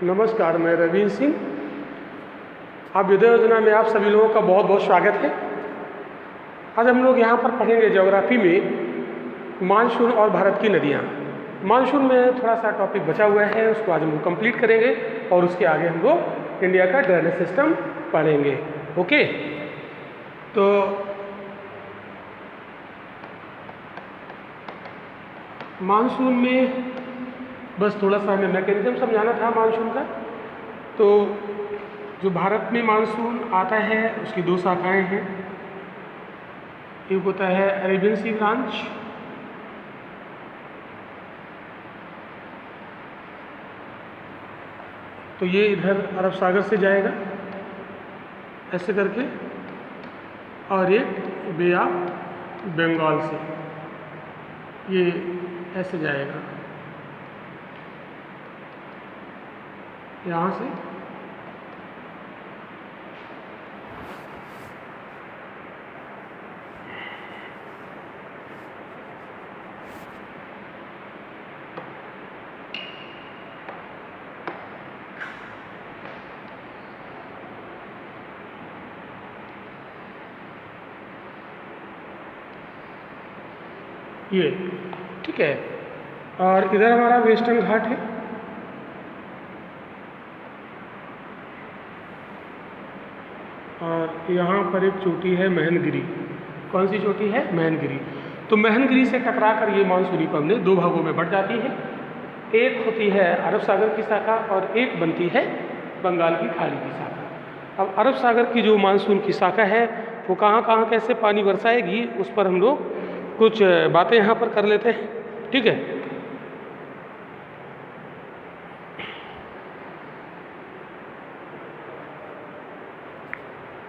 नमस्कार, मैं रवीन सिंह। आप विद्या योजना में आप सभी लोगों का बहुत बहुत स्वागत है। आज हम लोग यहाँ पर पढ़ेंगे ज्योग्राफी में मानसून और भारत की नदियाँ। मानसून में थोड़ा सा टॉपिक बचा हुआ है, उसको आज हम लोग कंप्लीट करेंगे और उसके आगे हम लोग इंडिया का ड्रेनेज सिस्टम पढ़ेंगे। ओके, तो मानसून में बस थोड़ा सा हमें मैकेनिज्म समझाना था मानसून का। तो जो भारत में मानसून आता है उसकी दो शाखाएं हैं। एक होता है अरेबियन सी ब्रांच, तो ये इधर अरब सागर से जाएगा ऐसे करके, और एक बे ऑफ बंगाल से ये ऐसे जाएगा यहाँ से। ये ठीक है, और इधर हमारा वेस्टर्न घाट है। और यहाँ पर एक चोटी है महनगिरी। कौन सी चोटी है? महनगिरी। तो महनगिरी से टकरा कर ये मानसूनी पवनें दो भागों में बढ़ जाती है। एक होती है अरब सागर की शाखा और एक बनती है बंगाल की खाड़ी की शाखा। अब अरब सागर की जो मानसून की शाखा है वो कहाँ कहाँ कैसे पानी बरसाएगी, उस पर हम लोग कुछ बातें यहाँ पर कर लेते हैं। ठीक है,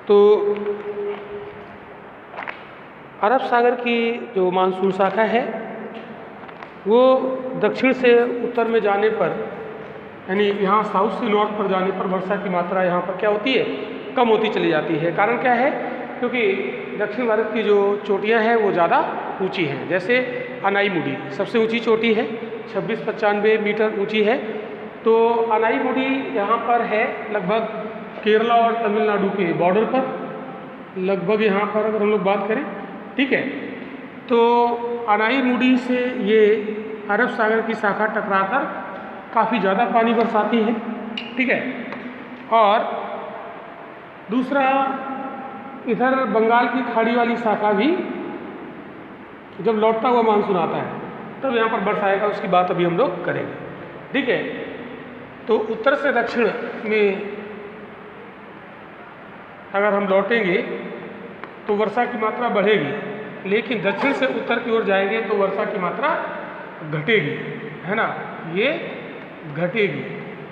तो अरब सागर की जो मानसून शाखा है वो दक्षिण से उत्तर में जाने पर, यानी यहाँ साउथ से नॉर्थ पर जाने पर वर्षा की मात्रा यहाँ पर क्या होती है? कम होती चली जाती है। कारण क्या है? क्योंकि दक्षिण भारत की जो चोटियाँ हैं वो ज़्यादा ऊंची हैं। जैसे अनाईमुडी सबसे ऊंची चोटी है, 2695 मीटर ऊंची है। तो अनाईमुडी यहाँ पर है लगभग केरला और तमिलनाडु के बॉर्डर पर, लगभग यहाँ पर अगर हम लोग बात करें। ठीक है, तो अनाईमुडी से ये अरब सागर की शाखा टकराकर काफ़ी ज़्यादा पानी बरसाती है। ठीक है, और दूसरा इधर बंगाल की खाड़ी वाली शाखा भी जब लौटता हुआ मानसून आता है तब यहाँ पर बरसाएगा, उसकी बात अभी हम लोग करेंगे। ठीक है, तो उत्तर से दक्षिण में अगर हम लौटेंगे तो वर्षा की मात्रा बढ़ेगी, लेकिन दक्षिण से उत्तर की ओर जाएंगे तो वर्षा की मात्रा घटेगी, है ना, ये घटेगी।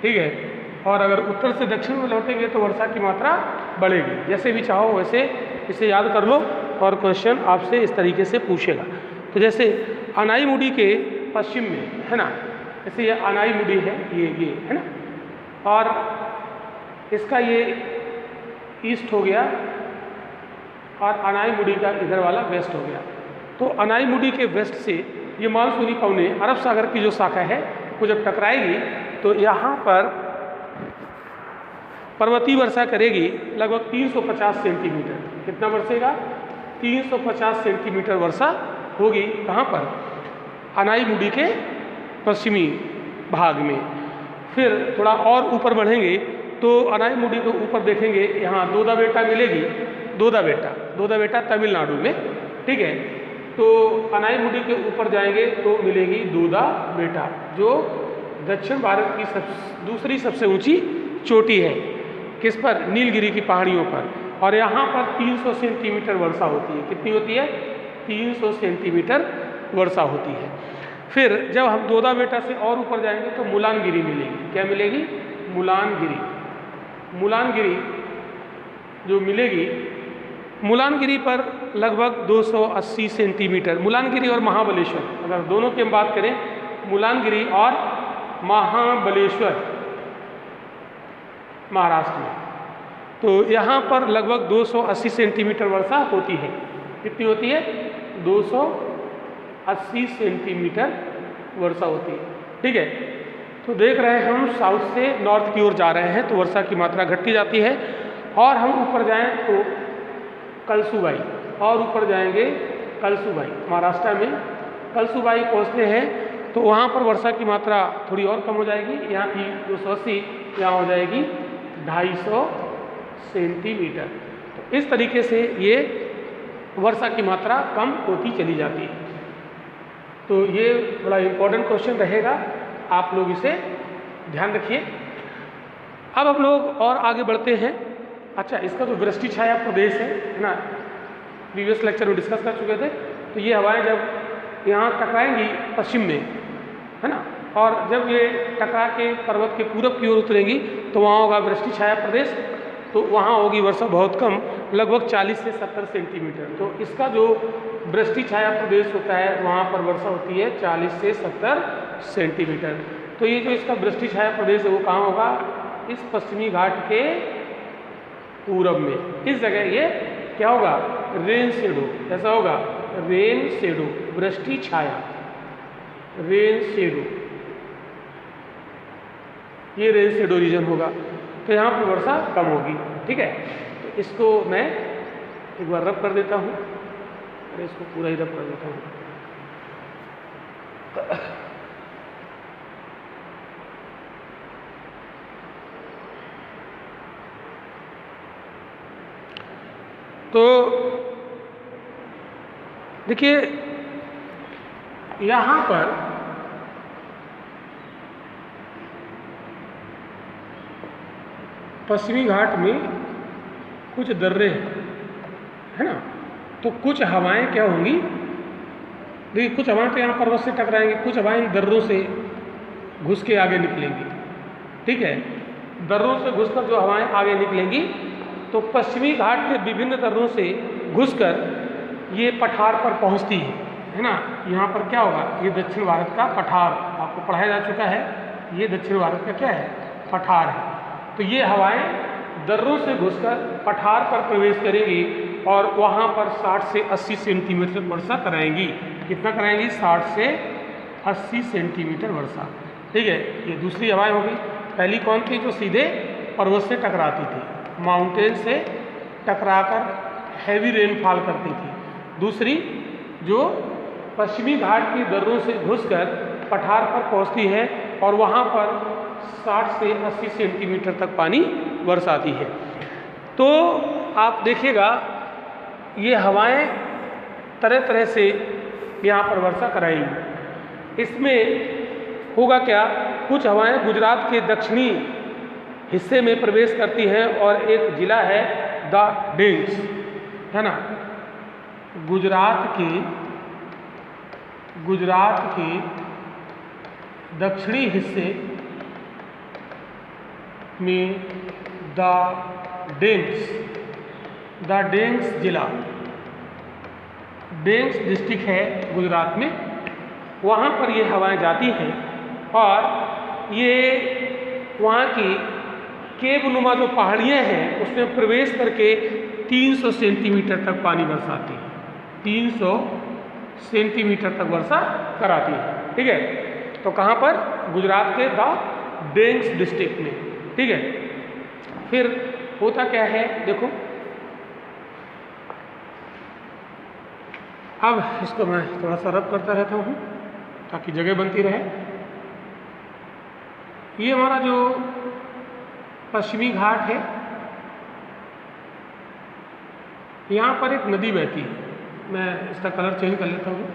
ठीक है, और अगर उत्तर से दक्षिण में लौटेंगे तो वर्षा की मात्रा बढ़ेगी। जैसे भी चाहो वैसे इसे याद कर लो और क्वेश्चन आपसे इस तरीके से पूछेगा। तो जैसे अनाईमुडी के पश्चिम में, है ना, जैसे ये अनाईमुडी है, ये है ना, और इसका ये ईस्ट हो गया और अनाईमुडी का इधर वाला वेस्ट हो गया। तो अनाईमुडी के वेस्ट से ये मानसूनी पवनें अरब सागर की जो शाखा है वो जब टकराएगी तो यहाँ पर पर्वतीय वर्षा करेगी लगभग 350 सेंटीमीटर। कितना बरसेगा? 350 सेंटीमीटर वर्षा होगी। कहाँ पर? अनाईमुडी के पश्चिमी भाग में। फिर थोड़ा और ऊपर बढ़ेंगे तो अनाईमुडी के ऊपर देखेंगे यहाँ दोदा बेटा मिलेगी। दोदा बेटा तमिलनाडु में। ठीक है, तो अनाईमुडी के ऊपर जाएंगे तो मिलेगी दोदा बेटा, जो दक्षिण भारत की दूसरी सबसे ऊंची चोटी है। किस पर? नीलगिरी की पहाड़ियों पर। और यहाँ पर 300 सेंटीमीटर वर्षा होती है। कितनी होती है? 300 सेंटीमीटर वर्षा होती है। फिर जब हम दोदा बेटा से और ऊपर जाएंगे तो मुलानगिरी मिलेगी। क्या मिलेगी? मुलानगिरी जो मिलेगी, मुलानगिरी पर लगभग 280 सेंटीमीटर। मुलानगिरी और महाबलेश्वर, अगर दोनों की हम बात करें, मुलानगिरी और महाबलेश्वर महाराष्ट्र में, तो यहाँ पर लगभग 280 सेंटीमीटर वर्षा होती है। कितनी होती है? 280 सेंटीमीटर वर्षा होती है। ठीक है, तो देख रहे हैं हम साउथ से नॉर्थ की ओर जा रहे हैं तो वर्षा की मात्रा घटती जाती है, और हम ऊपर जाएं तो कलसुबाई, और ऊपर जाएंगे कलसुबाई, महाराष्ट्र में कलसुबाई पहुंचते हैं तो वहाँ पर वर्षा की मात्रा थोड़ी और कम हो जाएगी। यहाँ की 280 यहाँ हो जाएगी 250 सेंटीमीटर। तो इस तरीके से ये वर्षा की मात्रा कम होती चली जाती है। तो ये बड़ा इम्पोर्टेंट क्वेश्चन रहेगा, आप लोग इसे ध्यान रखिए। अब हम लोग और आगे बढ़ते हैं। अच्छा, इसका जो वृष्टि छाया प्रदेश है ना, प्रीवियस लेक्चर में डिस्कस कर चुके थे। तो ये हवाएं जब यहाँ टकराएंगी पश्चिम में, है ना, और जब ये टकरा के पर्वत के पूरब की ओर उतरेंगी तो वहाँ होगा वृष्टि छाया प्रदेश। तो वहाँ होगी वर्षा बहुत कम, लगभग 40 से 70 सेंटीमीटर। तो इसका जो वृष्टि छाया प्रदेश होता है वहाँ पर वर्षा होती है 40 से 70 सेंटीमीटर। तो ये जो इसका वृष्टि छाया प्रदेश है वो कहाँ होगा? इस पश्चिमी घाट के पूरब में, इस जगह ये क्या होगा? Rain shadow. ऐसा होगा रेन शेडो, वृष्टि छाया, रेन शेडो, ये रेन शेडो रीजन होगा। तो यहाँ पर वर्षा कम होगी। ठीक है, तो इसको मैं एक बार रब कर देता हूँ, अरे इसको पूरा ही रब कर देता हूँ। तो देखिए यहाँ पर पश्चिमी घाट में कुछ दर्रे हैं, है ना, तो कुछ हवाएं क्या होंगी? देखिए कुछ हवाएं तो यहाँ पर्वत से टकराएंगी, कुछ हवाएं इन दर्रों से घुस के आगे निकलेंगी। ठीक है, दर्रों से घुसकर जो हवाएं आगे निकलेंगी तो पश्चिमी घाट के विभिन्न दर्रों से घुसकर ये पठार पर पहुँचती है ना। यहाँ पर क्या होगा? ये दक्षिण भारत का पठार आपको पढ़ाया जा चुका है। ये दक्षिण भारत का क्या है? पठार है। तो ये हवाएं दर्रों से घुसकर पठार पर प्रवेश करेंगी और वहाँ पर 60 से 80 सेंटीमीटर वर्षा कराएंगी। कितना कराएंगी? 60 से 80 सेंटीमीटर वर्षा। ठीक है, ये दूसरी हवाएं होगी। पहली कौन थी? जो सीधे पर्वत से टकराती थी, माउंटेन से टकराकर हैवी रेनफॉल करती थी। दूसरी जो पश्चिमी घाट की दर्रों से घुसकर पठार पर पहुंचती है और वहाँ पर 60 से 80 सेंटीमीटर तक पानी बरसाती है। तो आप देखिएगा ये हवाएं तरह तरह से यहाँ पर वर्षा कराएंगी। इसमें होगा क्या? कुछ हवाएं गुजरात के दक्षिणी हिस्से में प्रवेश करती हैं और एक जिला है द डेंग्स, है ना, गुजरात के दक्षिणी हिस्से में द डेंग्स जिला, डेंग्स डिस्ट्रिक्ट है गुजरात में, वहाँ पर ये हवाएं जाती हैं और ये वहाँ की केव नुमा जो पहाड़ियाँ हैं उसमें प्रवेश करके 300 सेंटीमीटर तक पानी बरसाती है, 300 सेंटीमीटर तक वर्षा कराती है। ठीक है, तो कहाँ पर? गुजरात के द डेंग्स डिस्ट्रिक्ट में। ठीक है, फिर होता क्या है देखो, अब इसको मैं थोड़ा सा रब करता रहता हूँ ताकि जगह बनती रहे। ये हमारा जो पश्चिमी घाट है, यहाँ पर एक नदी बहती है। मैं इसका कलर चेंज कर लेता हूँ।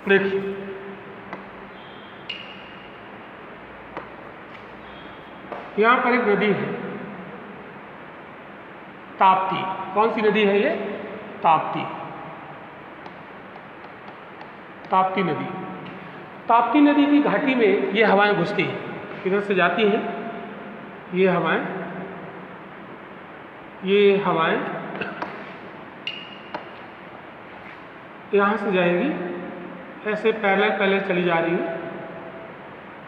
देखिए यहाँ पर एक नदी है ताप्ती। कौन सी नदी है ये? ताप्ती, ताप्ती नदी। ताप्ती नदी की घाटी में ये हवाएं घुसती हैं, किधर से जाती हैं ये हवाएं यहाँ से जाएंगी, ऐसे पैरेलल चली जा रही हैं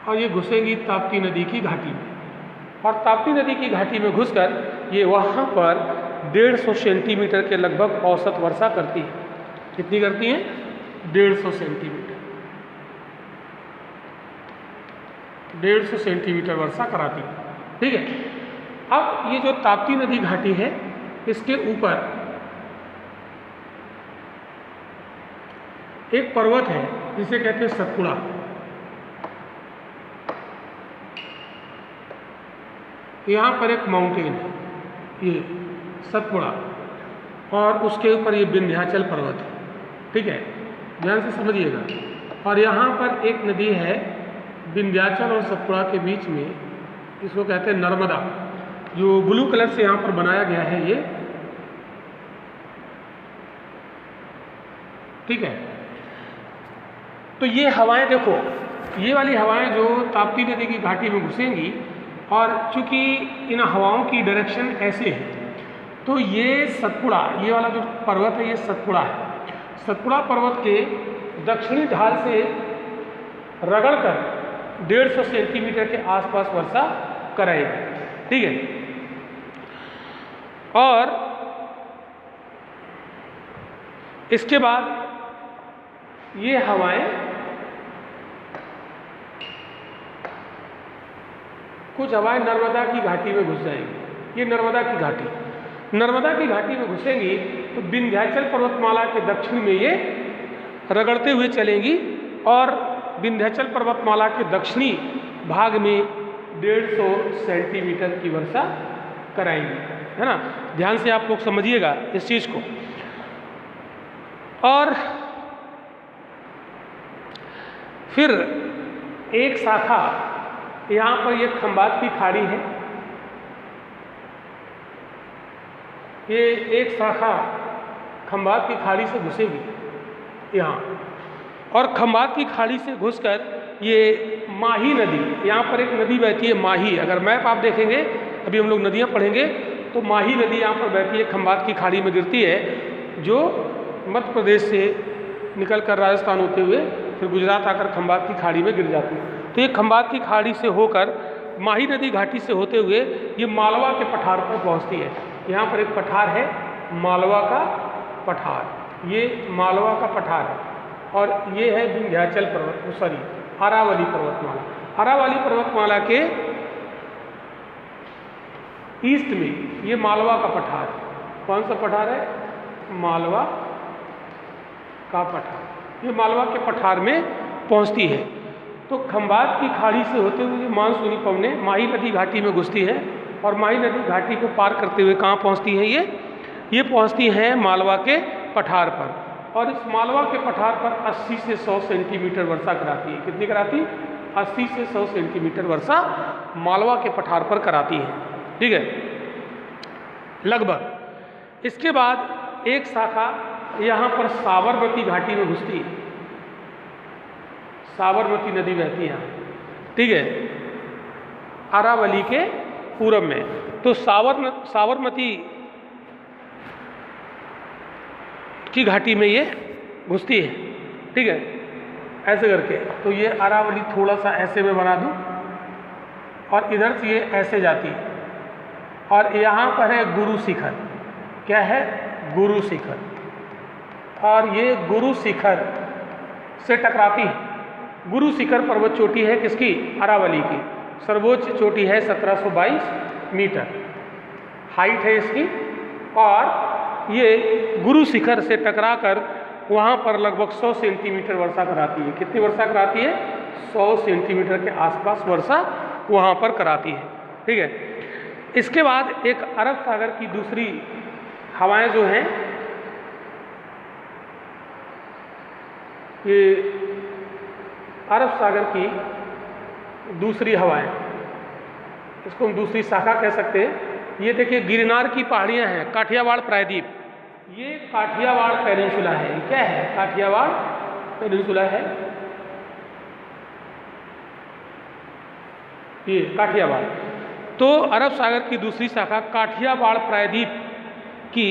और ये घुसेंगी ताप्ती नदी की घाटी में। और ताप्ती नदी की घाटी में घुसकर ये वहाँ पर 150 सेंटीमीटर के लगभग औसत वर्षा करती है। कितनी करती हैं? 150 सेंटीमीटर। 150 सेंटीमीटर वर्षा कराती है। ठीक है, अब ये जो ताप्ती नदी घाटी है इसके ऊपर एक पर्वत है जिसे कहते हैं सतपुड़ा। यहाँ पर एक माउंटेन है, ये सतपुड़ा, और उसके ऊपर ये विंध्याचल पर्वत है। ठीक है, ध्यान से समझिएगा। और यहाँ पर एक नदी है विंध्याचल और सतपुड़ा के बीच में, इसको कहते हैं नर्मदा, जो ब्लू कलर से यहाँ पर बनाया गया है ये। ठीक है, तो ये हवाएं देखो, ये वाली हवाएं जो ताप्ती नदी की घाटी में घुसेंगी, और चूंकि इन हवाओं की डायरेक्शन ऐसे है, तो ये सतपुड़ा, ये वाला जो पर्वत है ये सतपुड़ा है। सतपुड़ा पर्वत के दक्षिणी ढाल से रगड़कर 150 सेंटीमीटर के आसपास वर्षा कराएगी। ठीक है, और इसके बाद ये हवाएं कुछ हवाएं नर्मदा की घाटी में घुस जाएंगी। ये नर्मदा की घाटी में घुसेंगी तो विंध्याचल पर्वतमाला के दक्षिण में ये रगड़ते हुए चलेंगी, और विंध्याचल पर्वतमाला के दक्षिणी भाग में 150 सेंटीमीटर की वर्षा कराएंगी, है ना। ध्यान से आप लोग समझिएगा इस चीज़ को। और फिर एक शाखा यहाँ पर ये खंबात की खाड़ी है, ये एक शाखा खंबात की खाड़ी से घुसेगी यहाँ, और खंबात की खाड़ी से घुसकर ये माही नदी, यहाँ पर एक नदी बहती है माही। अगर मैप आप देखेंगे, अभी हम लोग नदियाँ पढ़ेंगे, तो माही नदी यहाँ पर बहती है, खंबात की खाड़ी में गिरती है, जो मध्य प्रदेश से निकलकर राजस्थान होते हुए फिर गुजरात आकर खंबात की खाड़ी में गिर जाती है। तो ये खंबात की खाड़ी से होकर माही नदी घाटी से होते हुए ये मालवा के पठार पर पहुँचती है। यहाँ पर एक पठार है मालवा का पठार, ये मालवा का पठार है, और ये है विंध्याचल पर्वत, सॉरी अरावली पर्वतमाला। अरावली पर्वतमाला के ईस्ट में ये मालवा का पठार, कौन सा पठार है? मालवा का पठार। ये मालवा के पठार में पहुंचती है। तो खंबात की खाड़ी से होते हुए मानसूनी पवनें माही नदी घाटी में घुसती हैं, और माही नदी घाटी को पार करते हुए कहाँ पहुंचती हैं? ये पहुंचती हैं मालवा के पठार पर, और इस मालवा के पठार पर 80 से 100 सेंटीमीटर वर्षा कराती है। कितनी कराती? 80 से 100 सेंटीमीटर वर्षा मालवा के पठार पर कराती है। ठीक है, लगभग। इसके बाद एक शाखा यहाँ पर साबरमती घाटी में घुसती है, साबरमती नदी बहती है यहाँ। ठीक है, अरावली के पूरब में। तो साबरमती की घाटी में ये घुसती है। ठीक है, ऐसे करके। तो ये अरावली थोड़ा सा ऐसे में बना दूँ, और इधर से ये ऐसे जाती है, और यहाँ पर है गुरु शिखर। क्या है? गुरु शिखर। और ये गुरु शिखर से टकराती है। गुरु शिखर पर्वत चोटी है किसकी? अरावली की। सर्वोच्च चोटी है 1722 मीटर हाइट है इसकी, और ये गुरु शिखर से टकराकर वहाँ पर लगभग 100 सेंटीमीटर वर्षा कराती है। कितनी वर्षा कराती है? 100 सेंटीमीटर के आसपास वर्षा वहाँ पर कराती है। ठीक है, इसके बाद एक अरब सागर की दूसरी हवाएं जो हैं, ये अरब सागर की दूसरी हवाएं, इसको हम दूसरी शाखा कह सकते हैं। ये देखिए गिरनार की पहाड़ियां हैं, काठियावाड़ प्रायद्वीप, ये काठियावाड़ पेनिनसुला है। ये क्या है? काठियावाड़ पेनिनसुला है, ये काठियावाड़। तो अरब सागर की दूसरी शाखा काठियावाड़ प्रायद्वीप की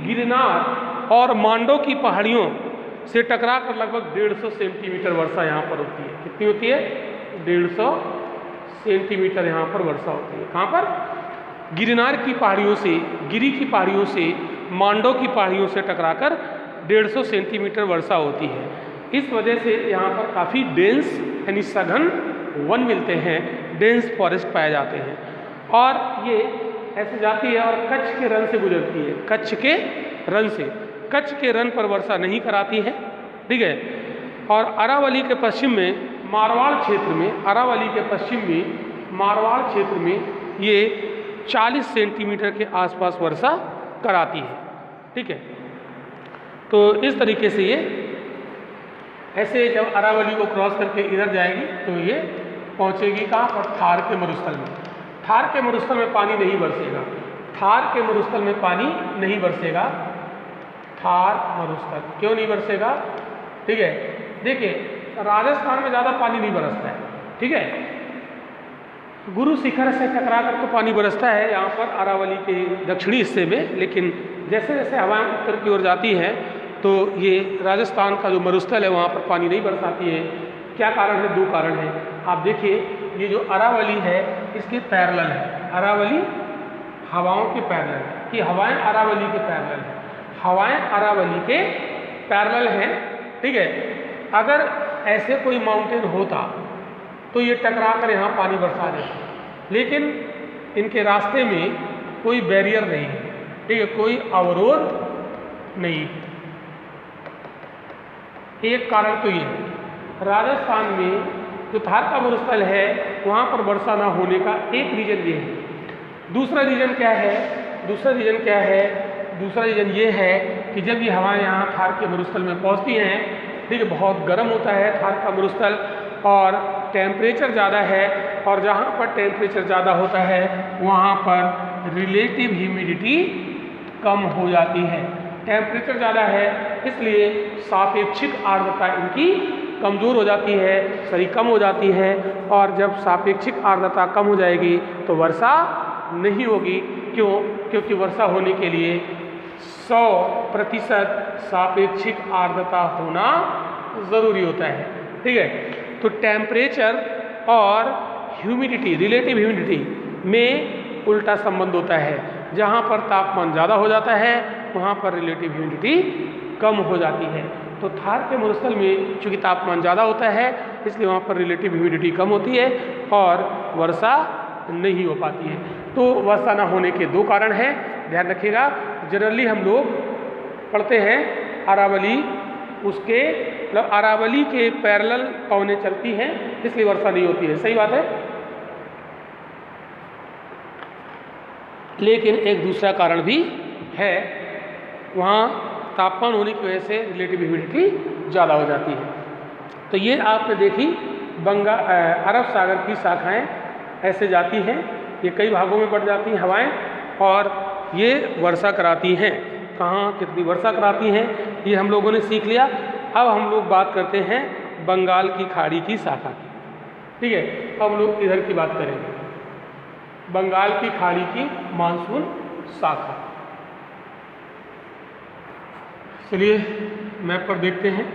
गिरनार और मांडो की पहाड़ियों से टकरा कर लगभग 150 सेंटीमीटर वर्षा यहाँ पर होती है। कितनी होती है? 150 सेंटीमीटर यहाँ पर वर्षा होती है। कहाँ पर? गिरनार की पहाड़ियों से, गिरी की पहाड़ियों से, मांडो की पहाड़ियों से टकराकर 150 सेंटीमीटर वर्षा होती है। इस वजह से यहाँ पर काफ़ी डेंस यानी सघन वन मिलते हैं, डेंस फॉरेस्ट पाए जाते हैं। और ये ऐसे जाती है और कच्छ के रन से गुजरती है, कच्छ के रन से। कच्छ के रन पर वर्षा नहीं कराती है, ठीक है। और अरावली के पश्चिम में मारवाड़ क्षेत्र में, अरावली के पश्चिम में मारवाड़ क्षेत्र में ये 40 सेंटीमीटर के आसपास वर्षा कराती है, ठीक है। तो इस तरीके से ये ऐसे जब अरावली को क्रॉस करके इधर जाएगी तो ये पहुंचेगी कहाँ पर, थार के मरुस्थल में। थार के मरुस्थल में पानी नहीं बरसेगा, थार के मरुस्थल में पानी नहीं बरसेगा। थार मरुस्थल क्यों नहीं बरसेगा, ठीक है। देखिए राजस्थान में ज़्यादा पानी नहीं बरसता है, ठीक है। गुरु शिखर से टकरा कर तो पानी बरसता है यहाँ पर अरावली के दक्षिणी हिस्से में, लेकिन जैसे जैसे हवाएं उत्तर की ओर जाती हैं तो ये राजस्थान का जो मरुस्थल है वहाँ पर पानी नहीं बरसाती है। क्या कारण है, 2 कारण है। आप देखिए ये जो अरावली है इसके पैरेलल है, अरावली हवाओं के पैरेलल है, कि हवाएं अरावली के पैरेलल है, हवाएं अरावली के पैरेलल हैं, ठीक है। अगर ऐसे कोई माउंटेन होता तो ये टकरा कर यहाँ पानी बरसा देता, लेकिन इनके रास्ते में कोई बैरियर नहीं है, ठीक है, कोई अवरोध नहीं। एक कारण तो ये है। राजस्थान में जो थार का मरुस्थल है वहाँ पर वर्षा ना होने का एक रीजन ये है। दूसरा रीजन क्या है, दूसरा रीजन क्या है, दूसरा रीजन ये है कि जब ये हवाएं यहाँ थार के मरुस्थल में पहुँचती हैं, ठीक है, बहुत गर्म होता है थार का मरुस्थल और टेम्परेचर ज़्यादा है, और जहाँ पर टेम्परेचर ज़्यादा होता है वहाँ पर रिलेटिव ह्यूमिडिटी कम हो जाती है। टेम्परेचर ज़्यादा है इसलिए सापेक्षिक आर्द्रता इनकी कमज़ोर हो जाती है, सॉरी कम हो जाती है, और जब सापेक्षिक आर्द्रता कम हो जाएगी तो वर्षा नहीं होगी। क्यों? क्योंकि वर्षा होने के लिए 100% सापेक्षिक आर्द्रता होना ज़रूरी होता है, ठीक है। तो टेम्परेचर और ह्यूमिडिटी, रिलेटिव ह्यूमिडिटी में उल्टा संबंध होता है। जहाँ पर तापमान ज़्यादा हो जाता है वहाँ पर रिलेटिव ह्यूमिडिटी कम हो जाती है। तो थार के मरुस्थल में चूँकि तापमान ज़्यादा होता है इसलिए वहाँ पर रिलेटिव ह्यूमिडिटी कम होती है और वर्षा नहीं हो पाती है। तो वर्षा ना होने के 2 कारण हैं, ध्यान रखिएगा। जनरली हम लोग पढ़ते हैं अरावली, उसके मतलब अरावली के पैरेलल पवनें चलती हैं इसलिए वर्षा नहीं होती है, सही बात है। लेकिन एक दूसरा कारण भी है, वहाँ तापमान होने की वजह से रिलेटिव ह्यूमिडिटी ज़्यादा हो जाती है। तो ये आपने देखी अरब सागर की शाखाएं ऐसे जाती हैं, ये कई भागों में बढ़ जाती हैं हवाएं, और ये वर्षा कराती हैं। कहाँ कितनी वर्षा कराती हैं ये हम लोगों ने सीख लिया। अब हम लोग बात करते हैं बंगाल की खाड़ी की शाखा की, ठीक है। अब हम लोग इधर की बात करेंगे, बंगाल की खाड़ी की मानसून शाखा। चलिए मैप पर देखते हैं।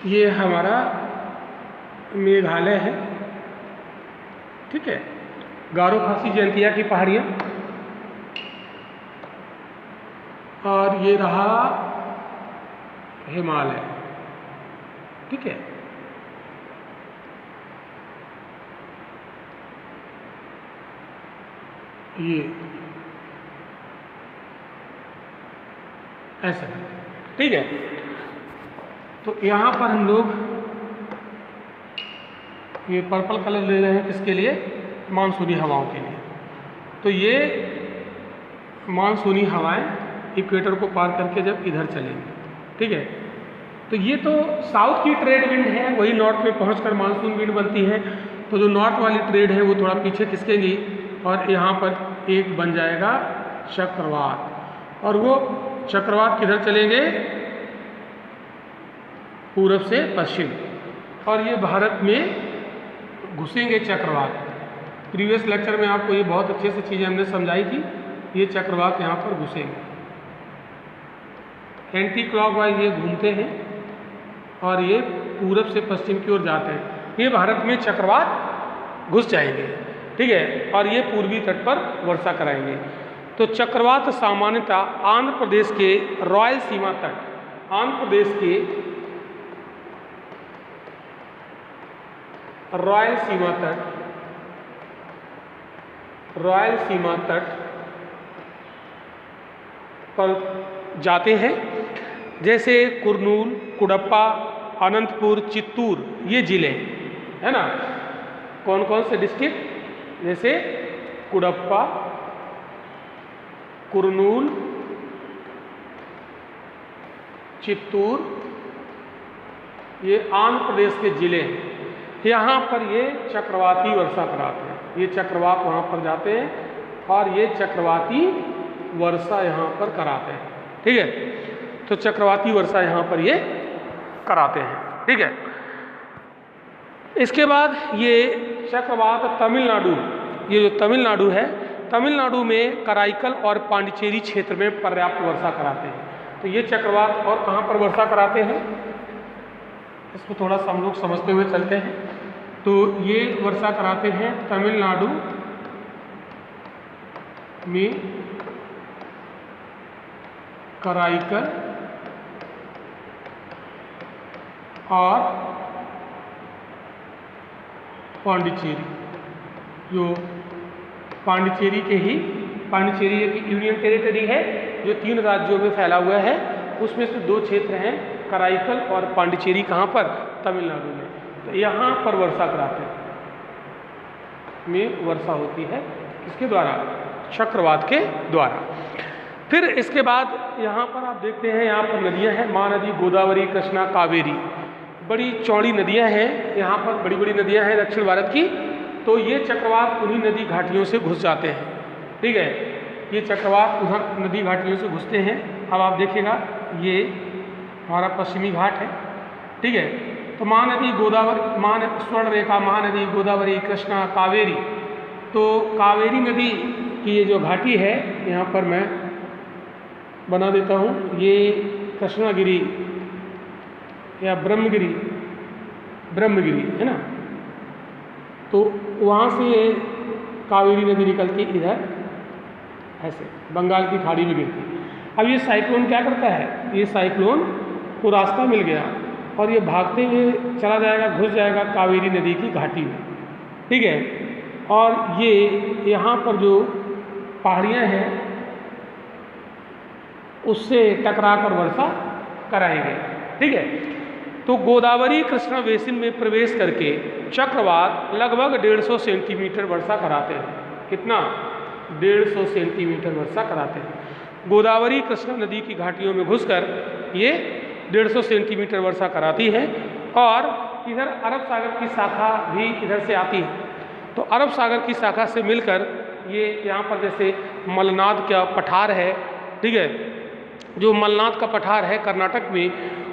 ये हमारा मेघालय है, ठीक है, गारो खासी जयंतिया की पहाड़ियाँ, और ये रहा हिमालय, ठीक है। ये ऐसा, ठीक है। तो यहाँ पर हम लोग ये पर्पल कलर ले रहे हैं किसके लिए, मानसूनी हवाओं के लिए। तो ये मानसूनी हवाएं इक्वेटर को पार करके जब इधर चलेंगी, ठीक है, तो ये तो साउथ की ट्रेड विंड है, वही नॉर्थ में पहुंचकर मानसून विंड बनती है। तो जो नॉर्थ वाली ट्रेड है वो थोड़ा पीछे खिसकेगी और यहाँ पर एक बन जाएगा चक्रवात, और वो चक्रवात किधर चलेंगे, पूरब से पश्चिम, और ये भारत में घुसेंगे चक्रवात। प्रीवियस लेक्चर में आपको ये बहुत अच्छे से चीज़ें हमने समझाई थी, ये चक्रवात यहाँ पर घुसेंगे। एंटी क्लॉकवाइज ये घूमते हैं और ये पूरब से पश्चिम की ओर जाते हैं। ये भारत में चक्रवात घुस जाएंगे, ठीक है, और ये पूर्वी तट पर वर्षा कराएंगे। तो चक्रवात सामान्यतः आंध्र प्रदेश के रॉयल सीमा तट, आंध्र प्रदेश के रॉयल सीमा तट पर जाते हैं। जैसे कुरनूल, कुडप्पा, अनंतपुर, चित्तूर, ये जिले है ना। कौन कौन से डिस्ट्रिक्ट? जैसे कुडप्पा, कुरनूल, चित्तूर, ये आंध्र प्रदेश के जिले हैं। यहाँ पर ये चक्रवाती वर्षा कराते हैं। ये चक्रवात वहाँ पर जाते हैं और ये चक्रवाती वर्षा यहाँ पर कराते हैं, ठीक है। तो चक्रवाती वर्षा यहाँ पर ये कराते हैं, ठीक है। इसके बाद ये चक्रवात तमिलनाडु, ये जो तमिलनाडु है, तमिलनाडु में कराईकल और पांडिचेरी क्षेत्र में पर्याप्त वर्षा कराते हैं। तो ये चक्रवात और कहाँ पर वर्षा कराते हैं, इसको थोड़ा सा हम लोग समझते हुए चलते हैं। तो ये वर्षा कराते हैं तमिलनाडु में कराईकल और पांडिचेरी, जो पांडिचेरी एक यूनियन टेरिटरी है जो 3 राज्यों में फैला हुआ है। उसमें से 2 क्षेत्र हैं, कराईकल और पांडिचेरी, कहाँ पर? तमिलनाडु में। तो यहाँ पर वर्षा कराते हैं, में वर्षा होती है इसके द्वारा, चक्रवात के द्वारा। फिर इसके बाद यहाँ पर आप देखते हैं, यहाँ पर नदियाँ हैं, महानदी, गोदावरी, कृष्णा, कावेरी, बड़ी चौड़ी नदियाँ हैं। यहाँ पर बड़ी बड़ी नदियाँ हैं दक्षिण भारत की। तो ये चक्रवात उन्हीं नदी घाटियों से घुस जाते हैं, ठीक है। ये चक्रवात उधर नदी घाटियों से घुसते हैं। अब आप देखिएगा, ये हमारा पश्चिमी घाट है, ठीक है। तो महानदी, गोदावरी, स्वर्ण रेखा, महानदी, गोदावरी, कृष्णा, कावेरी। तो कावेरी नदी की ये जो घाटी है, यहाँ पर मैं बना देता हूँ, ये कृष्णागिरी या ब्रह्मगिरी है ना। तो वहाँ से ये कावेरी नदी निकलती इधर ऐसे बंगाल की खाड़ी में गिरती। अब ये साइक्लोन क्या करता है, ये साइक्लोन को रास्ता मिल गया और ये भागते हुए चला जाएगा, घुस जाएगा कावेरी नदी की घाटी में, ठीक है। और ये यहाँ पर जो पहाड़ियाँ हैं उससे टकरा कर वर्षा कराएंगे, ठीक है। तो गोदावरी कृष्णा बेसिन में प्रवेश करके चक्रवात लगभग 150 सेंटीमीटर वर्षा कराते हैं। कितना? 150 सेंटीमीटर वर्षा कराते हैं। गोदावरी कृष्णा नदी की घाटियों में घुसकर ये 150 सेंटीमीटर वर्षा कराती है। और इधर अरब सागर की शाखा भी इधर से आती है। तो अरब सागर की शाखा से मिलकर ये यहाँ पर जैसे मलनाद का पठार है, ठीक है, जो मलनाद का पठार है कर्नाटक में,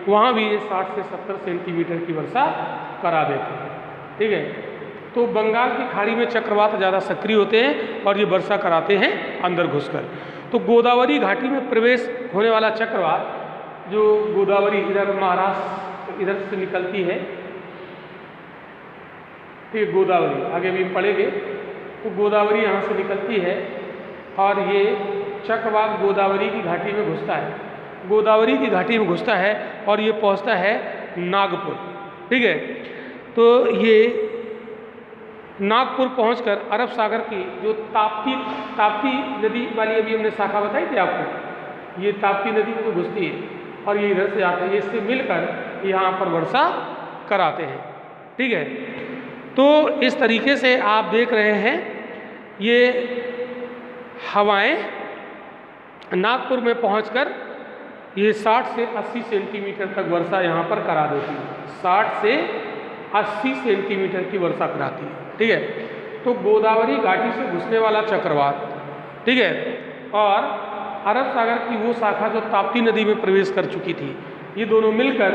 वहाँ भी ये 60 से 70 सेंटीमीटर की वर्षा करा देते हैं, ठीक है। तो बंगाल की खाड़ी में चक्रवात ज़्यादा सक्रिय होते हैं और ये वर्षा कराते हैं अंदर घुसकर। तो गोदावरी घाटी में प्रवेश होने वाला चक्रवात, जो गोदावरी इधर महाराष्ट्र इधर से निकलती है, ठीक, गोदावरी आगे भी पढ़ेंगे। तो गोदावरी यहाँ से निकलती है और ये चक्रवात गोदावरी की घाटी में घुसता है, गोदावरी की घाटी में घुसता है और ये पहुँचता है नागपुर, ठीक है। तो ये नागपुर पहुंचकर अरब सागर की जो ताप्ती नदी वाली अभी हमने शाखा बताई थी आपको, ये ताप्ती नदी में तो घुसती है और ये इधर से आते हैं, इससे मिलकर यहाँ पर वर्षा कराते हैं, ठीक है। तो इस तरीके से आप देख रहे हैं ये हवाएं नागपुर में पहुंचकर ये 60 से 80 सेंटीमीटर तक वर्षा यहाँ पर करा देती है। 60 से 80 सेंटीमीटर की वर्षा कराती है, ठीक है। तो गोदावरी घाटी से घुसने वाला चक्रवात, ठीक है, और अरब सागर की वो शाखा जो ताप्ती नदी में प्रवेश कर चुकी थी, ये दोनों मिलकर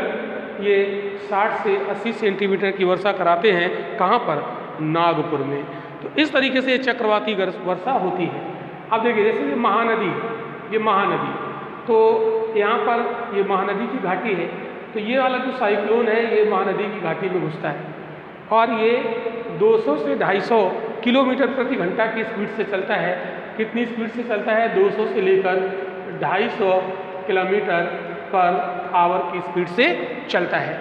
ये 60 से 80 सेंटीमीटर की वर्षा कराते हैं। कहाँ पर? नागपुर में। तो इस तरीके से ये चक्रवाती वर्षा होती है। अब देखिए, जैसे ये महानदी तो यहाँ पर ये महानदी की घाटी है, तो ये वाला जो साइक्लोन है ये महानदी की घाटी में घुसता है और ये 200 से 250 किलोमीटर प्रति घंटा की स्पीड से चलता है। कितनी स्पीड से चलता है? 200 से लेकर 250 किलोमीटर पर आवर की स्पीड से चलता है।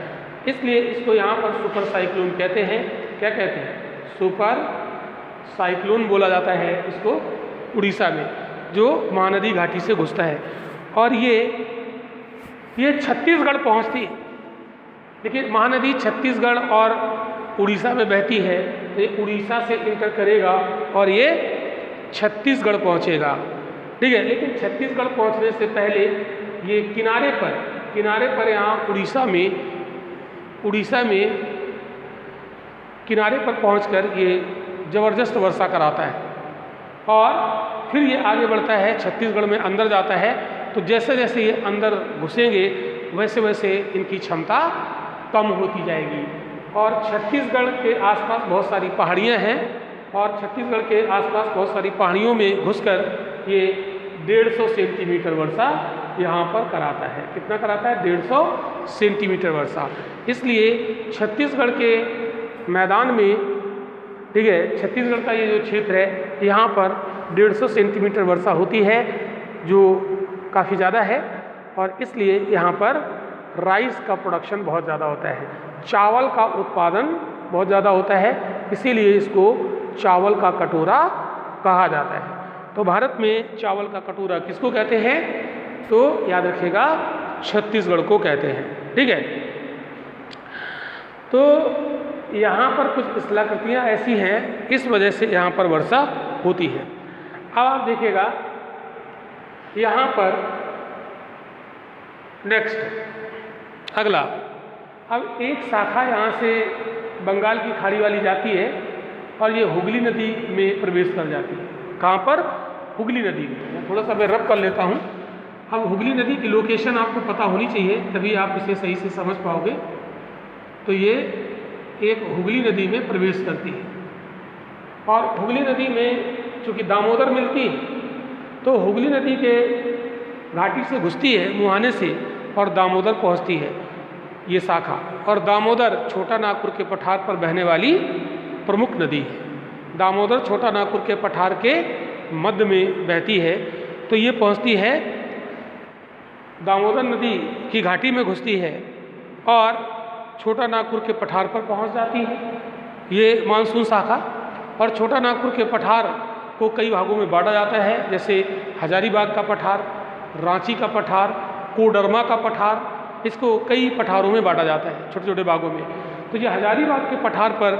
इसलिए इसको यहाँ पर सुपर साइक्लोन कहते हैं। क्या कहते हैं? सुपर साइक्लोन बोला जाता है इसको उड़ीसा में, जो महानदी घाटी से घुसता है और ये छत्तीसगढ़ पहुँचती है। देखिए महानदी छत्तीसगढ़ और उड़ीसा में बहती है, तो ये उड़ीसा से इंटर करेगा और ये छत्तीसगढ़ पहुँचेगा, ठीक है। लेकिन छत्तीसगढ़ पहुँचने से पहले ये किनारे पर यहाँ उड़ीसा में किनारे पर पहुंचकर ये ज़बरदस्त वर्षा कराता है और फिर ये आगे बढ़ता है, छत्तीसगढ़ में अंदर जाता है। तो जैसे जैसे ये अंदर घुसेंगे वैसे वैसे इनकी क्षमता कम होती जाएगी और छत्तीसगढ़ के आसपास बहुत सारी पहाड़ियाँ हैं और छत्तीसगढ़ के आसपास बहुत सारी पहाड़ियों में घुसकर ये 150 सेंटीमीटर वर्षा यहाँ पर कराता है। कितना कराता है? 150 सेंटीमीटर वर्षा। इसलिए छत्तीसगढ़ के मैदान में, ठीक है, छत्तीसगढ़ का ये जो क्षेत्र है यहाँ पर 150 सेंटीमीटर वर्षा होती है, जो काफ़ी ज़्यादा है और इसलिए यहाँ पर राइस का प्रोडक्शन बहुत ज़्यादा होता है, चावल का उत्पादन बहुत ज़्यादा होता है, इसीलिए इसको चावल का कटोरा कहा जाता है। तो भारत में चावल का कटोरा किसको कहते हैं? तो याद रखिएगा, छत्तीसगढ़ को कहते हैं, ठीक है। तो यहाँ पर कुछ स्थलाकृतियाँ ऐसी हैं, इस वजह से यहाँ पर वर्षा होती है। अब आप देखिएगा यहाँ पर नेक्स्ट अगला, अब एक शाखा यहाँ से बंगाल की खाड़ी वाली जाती है और ये हुगली नदी में प्रवेश कर जाती है। कहाँ पर? हुगली नदी में। थोड़ा सा मैं रब कर लेता हूँ। अब हुगली नदी की लोकेशन आपको पता होनी चाहिए, तभी आप इसे सही से समझ पाओगे। तो ये एक हुगली नदी में प्रवेश करती है और हुगली नदी में चूँकि दामोदर मिलती है, तो हुगली नदी के घाटी से घुसती है मुहाने से और दामोदर पहुँचती है ये शाखा। और दामोदर छोटा नागपुर के पठार पर बहने वाली प्रमुख नदी है। दामोदर छोटा नागपुर के पठार के मध्य में बहती है, तो ये पहुँचती है दामोदर नदी की घाटी में घुसती है और छोटा नागपुर के पठार पर पहुँच जाती है ये मानसून शाखा। और छोटा नागपुर के पठार को कई भागों में बांटा जाता है, जैसे हजारीबाग का पठार, रांची का पठार, कोडरमा का पठार, इसको कई पठारों में बांटा जाता है, छोटे छोटे भागों में। तो ये हजारीबाग के पठार पर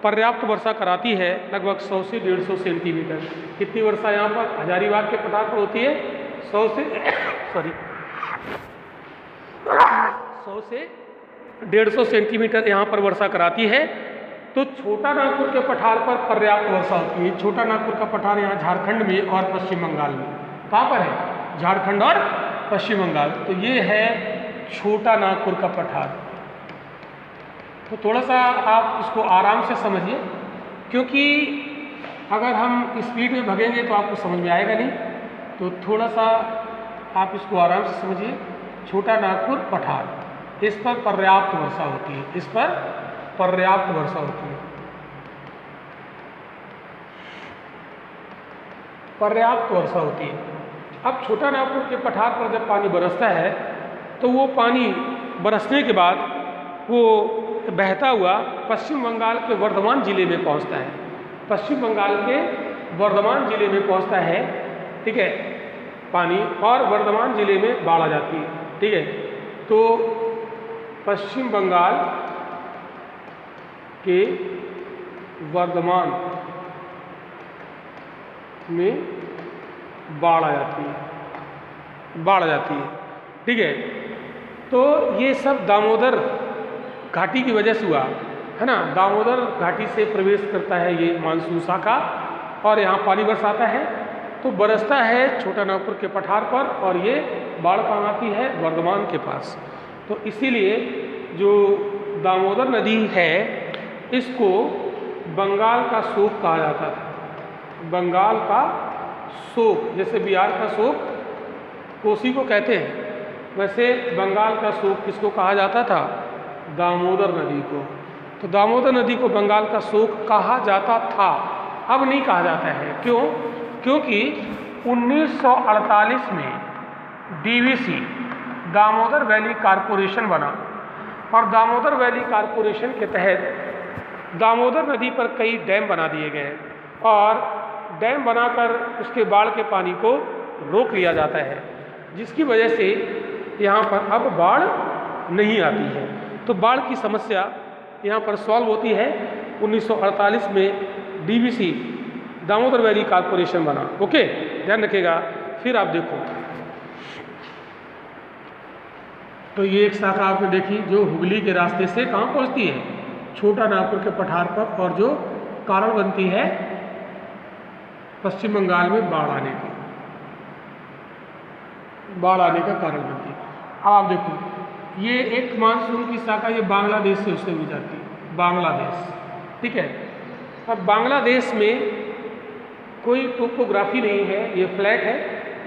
पर्याप्त वर्षा कराती है, लगभग 100 से 150 सेंटीमीटर। कितनी वर्षा यहाँ पर हजारीबाग के पठार पर होती है? 100 से 150 सेंटीमीटर यहाँ पर वर्षा कराती है। तो छोटा नागपुर के पठार पर पर्याप्त वर्षा होती है। छोटा नागपुर का पठार यहाँ झारखंड में और पश्चिम बंगाल में। कहाँ पर है? झारखंड और पश्चिम बंगाल। तो ये है छोटा नागपुर का पठार। तो थोड़ा सा आप इसको आराम से समझिए, क्योंकि अगर हम स्पीड में भगेंगे तो आपको समझ में आएगा नहीं। तो थोड़ा सा आप इसको आराम से समझिए। छोटा नागपुर पठार, इस पर पर्याप्त वर्षा होती है, इस पर पर्याप्त वर्षा होती है, पर्याप्त वर्षा होती है। अब छोटा नागपुर के पठार पर जब पानी बरसता है तो वो पानी बरसने के बाद वो बहता हुआ पश्चिम बंगाल के वर्धमान जिले में पहुंचता है। पश्चिम बंगाल के वर्धमान जिले में पहुंचता है, ठीक है, पानी, और वर्धमान जिले में बाढ़ आ जाती है, ठीक है। तो पश्चिम बंगाल के वर्धमान में बाढ़ आ जाती है, ठीक है। तो ये सब दामोदर घाटी की वजह से हुआ है ना। दामोदर घाटी से प्रवेश करता है ये मानसून शाखा और यहाँ पानी बरसाता है, तो बरसता है छोटा नागपुर के पठार पर और ये बाढ़ कहाँ आती है? वर्धमान के पास। तो इसीलिए जो दामोदर नदी है इसको बंगाल का शोक कहा जाता था। बंगाल का शोक, जैसे बिहार का शोक कोसी को कहते हैं, वैसे बंगाल का शोक किसको कहा जाता था? दामोदर नदी को। तो दामोदर नदी को बंगाल का शोक कहा जाता था, अब नहीं कहा जाता है। क्यों? क्योंकि 1948 में डीवीसी दामोदर वैली कारपोरेशन बना और दामोदर वैली कारपोरेशन के तहत दामोदर नदी पर कई डैम बना दिए गए और डैम बनाकर उसके बाढ़ के पानी को रोक लिया जाता है, जिसकी वजह से यहाँ पर अब बाढ़ नहीं आती है। तो बाढ़ की समस्या यहाँ पर सॉल्व होती है। 1948 में डीवीसी दामोदर वैली कारपोरेशन बना। ओके, ध्यान रखिएगा। फिर आप देखो तो ये एक शाखा आपने देखी जो हुगली के रास्ते से कहाँ पहुँचती है? छोटा नागपुर के पठार पर, और जो कारण बनती है पश्चिम बंगाल में बाढ़ आने का कारण बनती है। अब आप देखो ये एक मानसून की शाखा ये बांग्लादेश से उससे गुजरती है, बांग्लादेश, ठीक है। अब बांग्लादेश में कोई टोपोग्राफी नहीं है, ये फ्लैट है,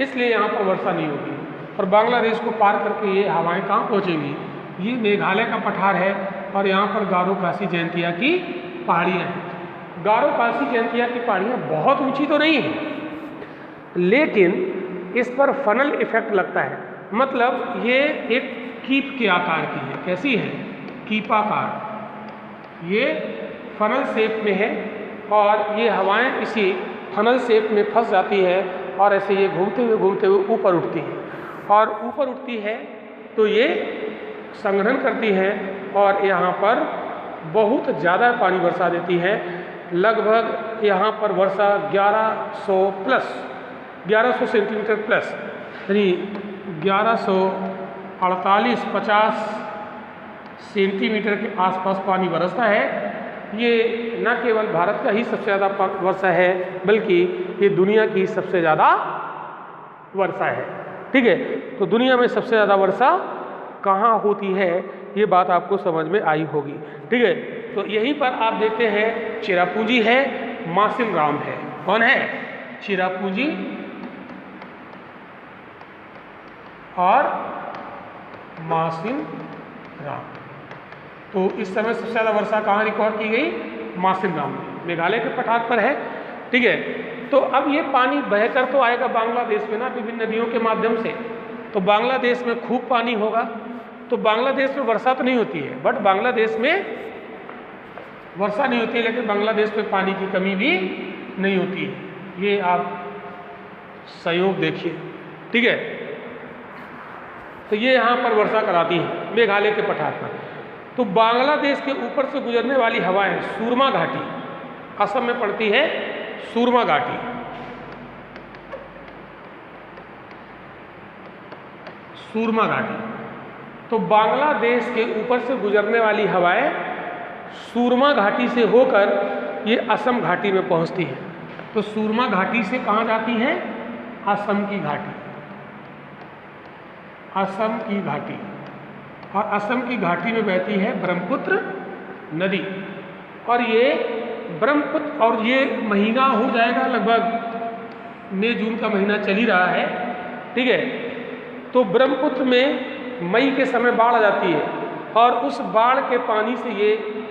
इसलिए यहाँ पर वर्षा नहीं होगी। और बांग्लादेश को पार करके ये हवाएं कहाँ पहुँचेंगी? ये मेघालय का पठार है और यहाँ पर गारो खासी जयंतिया की पहाड़ियाँ हैं। गारो खासी जयंतिया की पहाड़ियाँ बहुत ऊंची तो नहीं है, लेकिन इस पर फनल इफेक्ट लगता है। मतलब ये एक कीप के आकार की है। कैसी है? कीपाकार। ये फनल शेप में है और ये हवाएं इसी फनल शेप में फंस जाती है और ऐसे ये घूमते हुए ऊपर उठती है और ऊपर उठती है तो ये संग्रहण करती है और यहाँ पर बहुत ज़्यादा पानी बरसा देती है। लगभग यहाँ पर वर्षा 1100 सेंटीमीटर प्लस, यानी 1148-50 सेंटीमीटर के आसपास पानी बरसता है। ये न केवल भारत का ही सबसे ज़्यादा वर्षा है, बल्कि ये दुनिया की सबसे ज़्यादा वर्षा है, ठीक है। तो दुनिया में सबसे ज़्यादा वर्षा कहाँ होती है, ये बात आपको समझ में आई होगी, ठीक है। तो यहीं पर आप देखते हैं चिरापुंजी है, मासिन राम है। कौन है? चिरापुंजी और मासिन राम। तो इस समय सबसे ज़्यादा वर्षा कहाँ रिकॉर्ड की गई? मासिन राम में, मेघालय के पठार पर है, ठीक है। तो अब ये पानी बहकर तो आएगा बांग्लादेश में ना, विभिन्न नदियों के माध्यम से। तो बांग्लादेश में खूब पानी होगा, तो बांग्लादेश में वर्षा तो नहीं होती है, बट बांग्लादेश में वर्षा नहीं होती है, लेकिन बांग्लादेश में पानी की कमी भी नहीं होती है। ये आप संयोग देखिए, ठीक है। तो ये यहाँ पर वर्षा कराती है मेघालय के पठार पर। तो बांग्लादेश के ऊपर से गुजरने वाली हवाएं सूरमा घाटी, असम में पड़ती है सूरमा घाटी, सूरमा घाटी। तो बांग्लादेश के ऊपर से गुजरने वाली हवाएं सूरमा घाटी से होकर ये असम घाटी में पहुंचती है। तो सूरमा घाटी से कहाँ जाती हैं? असम की घाटी, असम की घाटी। और असम की घाटी में बहती है ब्रह्मपुत्र नदी। और ये ब्रह्मपुत्र, और ये महीना हो जाएगा लगभग मई जून का महीना चल ही रहा है, ठीक है। तो ब्रह्मपुत्र में मई के समय बाढ़ आ जाती है और उस बाढ़ के पानी से ये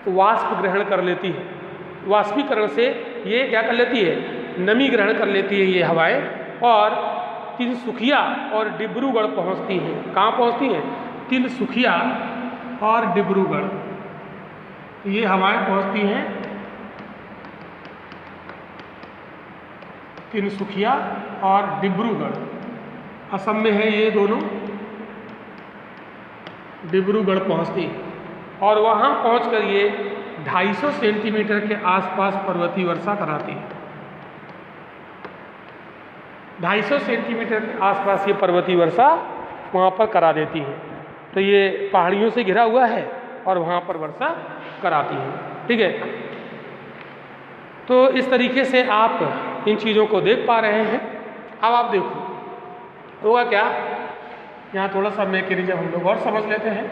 वाष्प ग्रहण कर लेती है। वाष्पीकरण से ये क्या कर लेती है? नमी ग्रहण कर लेती है ये हवाएं और तिनसुकिया और डिब्रूगढ़ पहुंचती हैं। कहाँ पहुंचती हैं? तिनसुकिया और डिब्रूगढ़, ये हवाएं पहुंचती हैं तिनसुकिया और डिब्रूगढ़। असम में है ये दोनों, डिब्रूगढ़ पहुंचती और वहाँ पहुंचकर ये 250 सेंटीमीटर के आसपास पर्वतीय वर्षा कराती है। 250 सेंटीमीटर के आसपास ये पर्वतीय वर्षा वहाँ पर करा देती है। तो ये पहाड़ियों से घिरा हुआ है और वहाँ पर वर्षा कराती है, ठीक है। तो इस तरीके से आप इन चीज़ों को देख पा रहे हैं। अब आप देखो होगा क्या, यहाँ थोड़ा सा मैकेनिज्म हम लोग और समझ लेते हैं,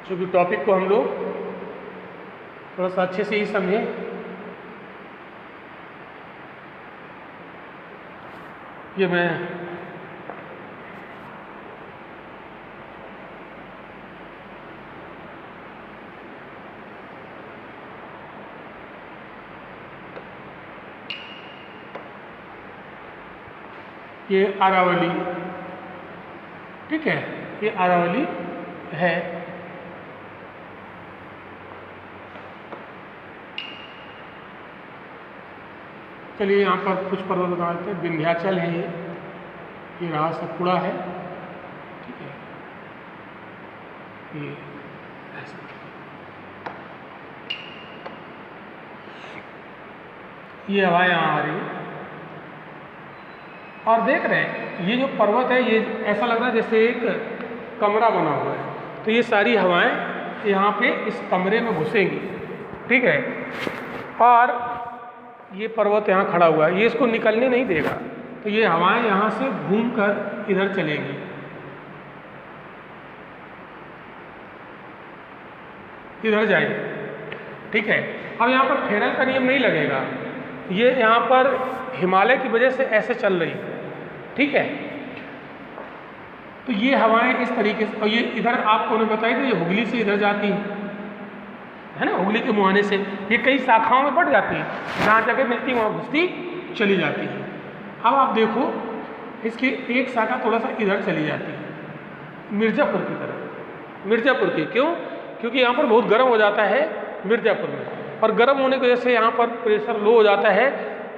क्योंकि टॉपिक को हम लोग थोड़ा सा अच्छे से ही समझें। ये मैं ये अरावली, ठीक है, ये अरावली है। चलिए यहाँ पर कुछ पर्वत बता देते हैं। विंध्याचल है, ये रहा सतपुड़ा है, ठीक है, ये ऐसा। ये हवा यहाँ आ रही है और देख रहे हैं ये जो पर्वत है ये ऐसा लग रहा है जैसे एक कमरा बना हुआ है। तो ये सारी हवाएं यहाँ पे इस कमरे में घुसेंगी, ठीक है, और ये पर्वत यहाँ खड़ा हुआ है, ये इसको निकलने नहीं देगा। तो ये हवाएं यहाँ से घूमकर इधर चलेंगी, इधर जाएगी, ठीक है। अब यहाँ पर फेरल का नियम नहीं लगेगा, ये यहाँ पर हिमालय की वजह से ऐसे चल रही है, ठीक है। तो ये हवाएं इस तरीके से, और ये इधर आपको उन्हें बताई थी, ये हुगली से इधर जाती है ना, हुगली के मुहाने से ये कई शाखाओं में बढ़ जाती है, जहाँ जगह मिलती है वहाँ घुसती चली जाती है। अब आप देखो इसकी एक शाखा थोड़ा सा इधर चली जाती है मिर्ज़ापुर की तरफ। मिर्ज़ापुर की क्यों? क्योंकि यहाँ पर बहुत गर्म हो जाता है मिर्ज़ापुर में, और गर्म होने की वजह से यहाँ पर प्रेशर लो हो जाता है।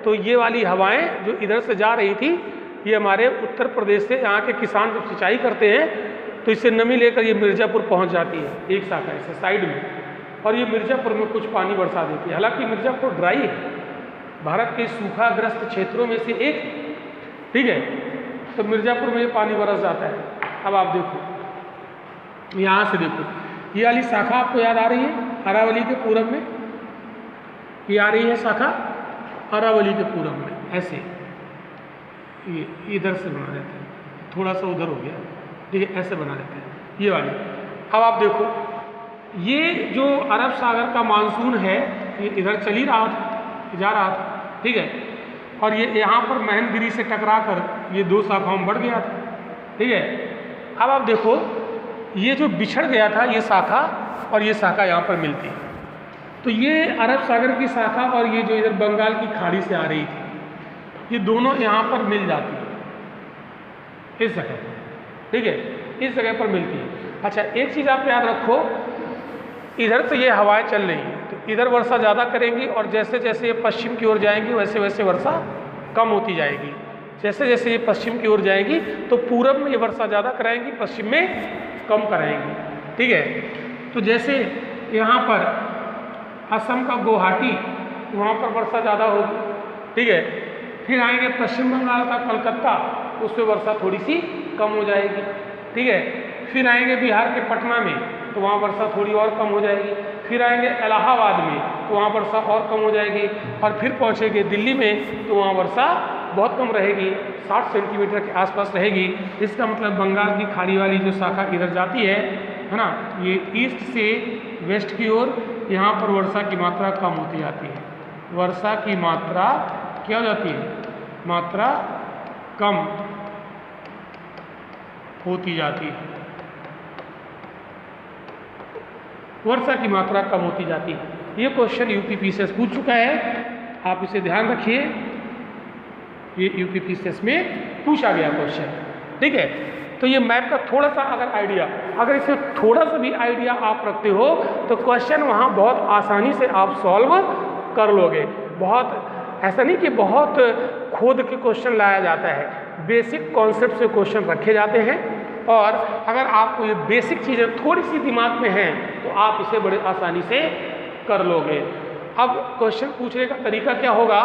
तो ये वाली हवाएं जो इधर से जा रही थी, ये हमारे उत्तर प्रदेश से यहाँ के किसान जब सिंचाई करते हैं तो इससे नमी लेकर ये मिर्ज़ापुर पहुँच जाती है, एक शाखा ऐसे साइड में, और ये मिर्ज़ापुर में कुछ पानी बरसा देती है। हालांकि मिर्ज़ापुर ड्राई है, भारत के सूखाग्रस्त क्षेत्रों में से एक, ठीक है। तो मिर्ज़ापुर में ये पानी बरस जाता है। अब आप देखो यहाँ से देखो, ये वाली शाखा आपको याद आ रही है अरावली के पूरब में, ये आ रही है शाखा अरावली के पूरब में, ऐसे ये इधर से बना देते हैं, थोड़ा सा उधर हो गया, ठीक है, ऐसे बना देते हैं ये वाली। अब आप देखो ये जो अरब सागर का मानसून है ये इधर चल ही रहा था, जा रहा था, ठीक है, और ये यहाँ पर महेंद्रगिरी से टकरा कर ये दो शाखाओं में बढ़ गया था, ठीक है। अब आप देखो ये जो बिछड़ गया था ये शाखा और ये शाखा यहाँ पर मिलती है, तो ये अरब सागर की शाखा और ये जो इधर बंगाल की खाड़ी से आ रही थी, ये दोनों यहाँ पर मिल जाती है इस जगह, ठीक है, इस जगह पर मिलती है। अच्छा एक चीज़ आप याद रखो, इधर से ये हवाएं चल रही हैं तो इधर वर्षा ज़्यादा करेंगी, और जैसे जैसे ये पश्चिम की ओर जाएंगी वैसे वैसे वर्षा कम होती जाएगी। जैसे जैसे ये पश्चिम की ओर जाएगी तो पूरब में ये वर्षा ज़्यादा कराएंगी, पश्चिम में कम कराएंगी, ठीक है। तो जैसे यहाँ पर असम का गुवाहाटी, वहाँ पर वर्षा ज़्यादा होगी, ठीक है। फिर आएंगे पश्चिम बंगाल का कलकत्ता, उस पर वर्षा थोड़ी सी कम हो जाएगी, ठीक है। फिर आएंगे बिहार के पटना में तो वहाँ वर्षा थोड़ी और कम हो जाएगी। फिर आएंगे इलाहाबाद में तो वहाँ वर्षा और कम हो जाएगी, और फिर पहुँचेंगे दिल्ली में तो वहाँ वर्षा बहुत कम रहेगी, 60 सेंटीमीटर के आसपास रहेगी। इसका मतलब बंगाल की खाड़ी वाली जो शाखा इधर जाती है ना, ये ईस्ट से वेस्ट की ओर, यहाँ पर वर्षा की मात्रा कम होती जाती है। वर्षा की मात्रा क्या हो जाती है? मात्रा कम होती जाती है, वर्षा की मात्रा कम होती जाती है। ये क्वेश्चन यूपीपीसीएस पूछ चुका है, आप इसे ध्यान रखिए, ये यूपीपीसीएस में पूछा गया क्वेश्चन, ठीक है। तो ये मैप का थोड़ा सा अगर आइडिया, अगर इसे थोड़ा सा भी आइडिया आप रखते हो तो क्वेश्चन वहाँ बहुत आसानी से आप सॉल्व कर लोगे। बहुत ऐसा नहीं कि बहुत खोद के क्वेश्चन लाया जाता है, बेसिक कॉन्सेप्ट से क्वेश्चन रखे जाते हैं, और अगर आपको ये बेसिक चीज़ें थोड़ी सी दिमाग में हैं तो आप इसे बड़े आसानी से कर लोगे। अब क्वेश्चन पूछने का तरीका क्या होगा,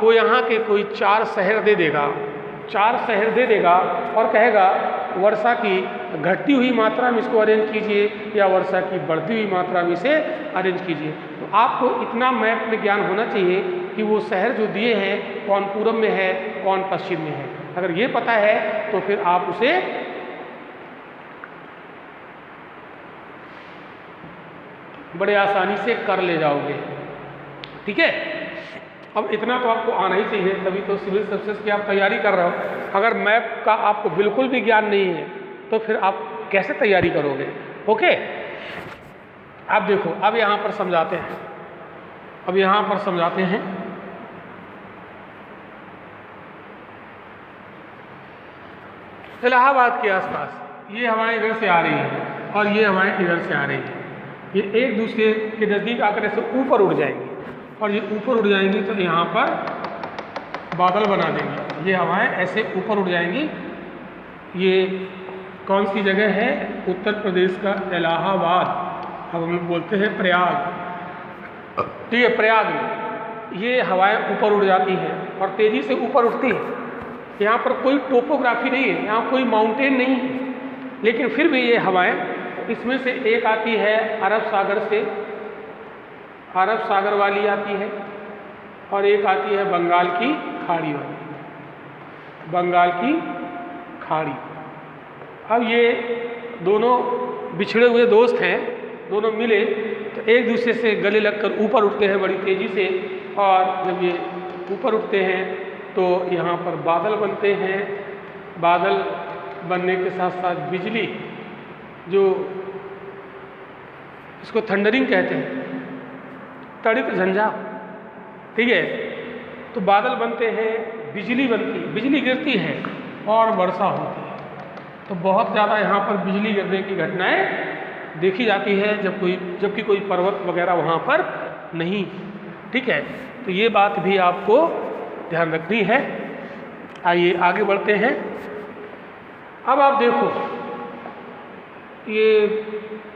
वो यहाँ के कोई 4 शहर दे देगा, 4 शहर दे देगा और कहेगा वर्षा की घटती हुई मात्रा में इसको अरेंज कीजिए या वर्षा की बढ़ती हुई मात्रा में इसे अरेंज कीजिए। तो आपको इतना मैप में ज्ञान होना चाहिए कि वो शहर जो दिए हैं कौन पूरब में है कौन पश्चिम में है। अगर ये पता है तो फिर आप उसे बड़े आसानी से कर ले जाओगे, ठीक है। अब इतना तो आपको आना ही चाहिए, तभी तो सिविल सर्विसेज की आप तैयारी कर रहे हो। अगर मैप का आपको बिल्कुल भी ज्ञान नहीं है तो फिर आप कैसे तैयारी करोगे? ओके, अब देखो, अब यहाँ पर समझाते हैं, अब यहाँ पर समझाते हैं। इलाहाबाद के आसपास ये हवाएं इधर से आ रही हैं और ये हवाएं इधर से आ रही हैं, ये एक दूसरे के नज़दीक आकर ऐसे ऊपर उड़ जाएंगी और ये ऊपर उड़ जाएंगी तो यहाँ पर बादल बना देंगी। ये हवाएं ऐसे ऊपर उड़ जाएंगी। ये कौन सी जगह है? उत्तर प्रदेश का इलाहाबाद, अब हम लोग बोलते हैं प्रयाग। ठीक है, प्रयाग में ये हवाएं ऊपर उड़ जाती हैं और तेज़ी से ऊपर उठती हैं। यहाँ पर कोई टोपोग्राफी नहीं है, यहाँ कोई माउंटेन नहीं है, लेकिन फिर भी ये हवाएं, इसमें से एक आती है अरब सागर से, अरब सागर वाली आती है, और एक आती है बंगाल की खाड़ी वाली, बंगाल की खाड़ी। अब ये दोनों बिछड़े हुए दोस्त हैं, दोनों मिले तो एक दूसरे से गले लगकर ऊपर उठते हैं बड़ी तेज़ी से, और जब ये ऊपर उठते हैं तो यहाँ पर बादल बनते हैं। बादल बनने के साथ साथ बिजली, जो इसको थंडरिंग कहते हैं, तड़ित झंझा, ठीक है, तो बादल बनते हैं, बिजली बनती है, बिजली गिरती है और वर्षा होती है। तो बहुत ज़्यादा यहाँ पर बिजली गिरने की घटनाएं देखी जाती है जबकि कोई पर्वत वगैरह वहाँ पर नहीं, ठीक है। तो ये बात भी आपको ध्यान रखनी है। आइए आगे बढ़ते हैं। अब आप देखो, ये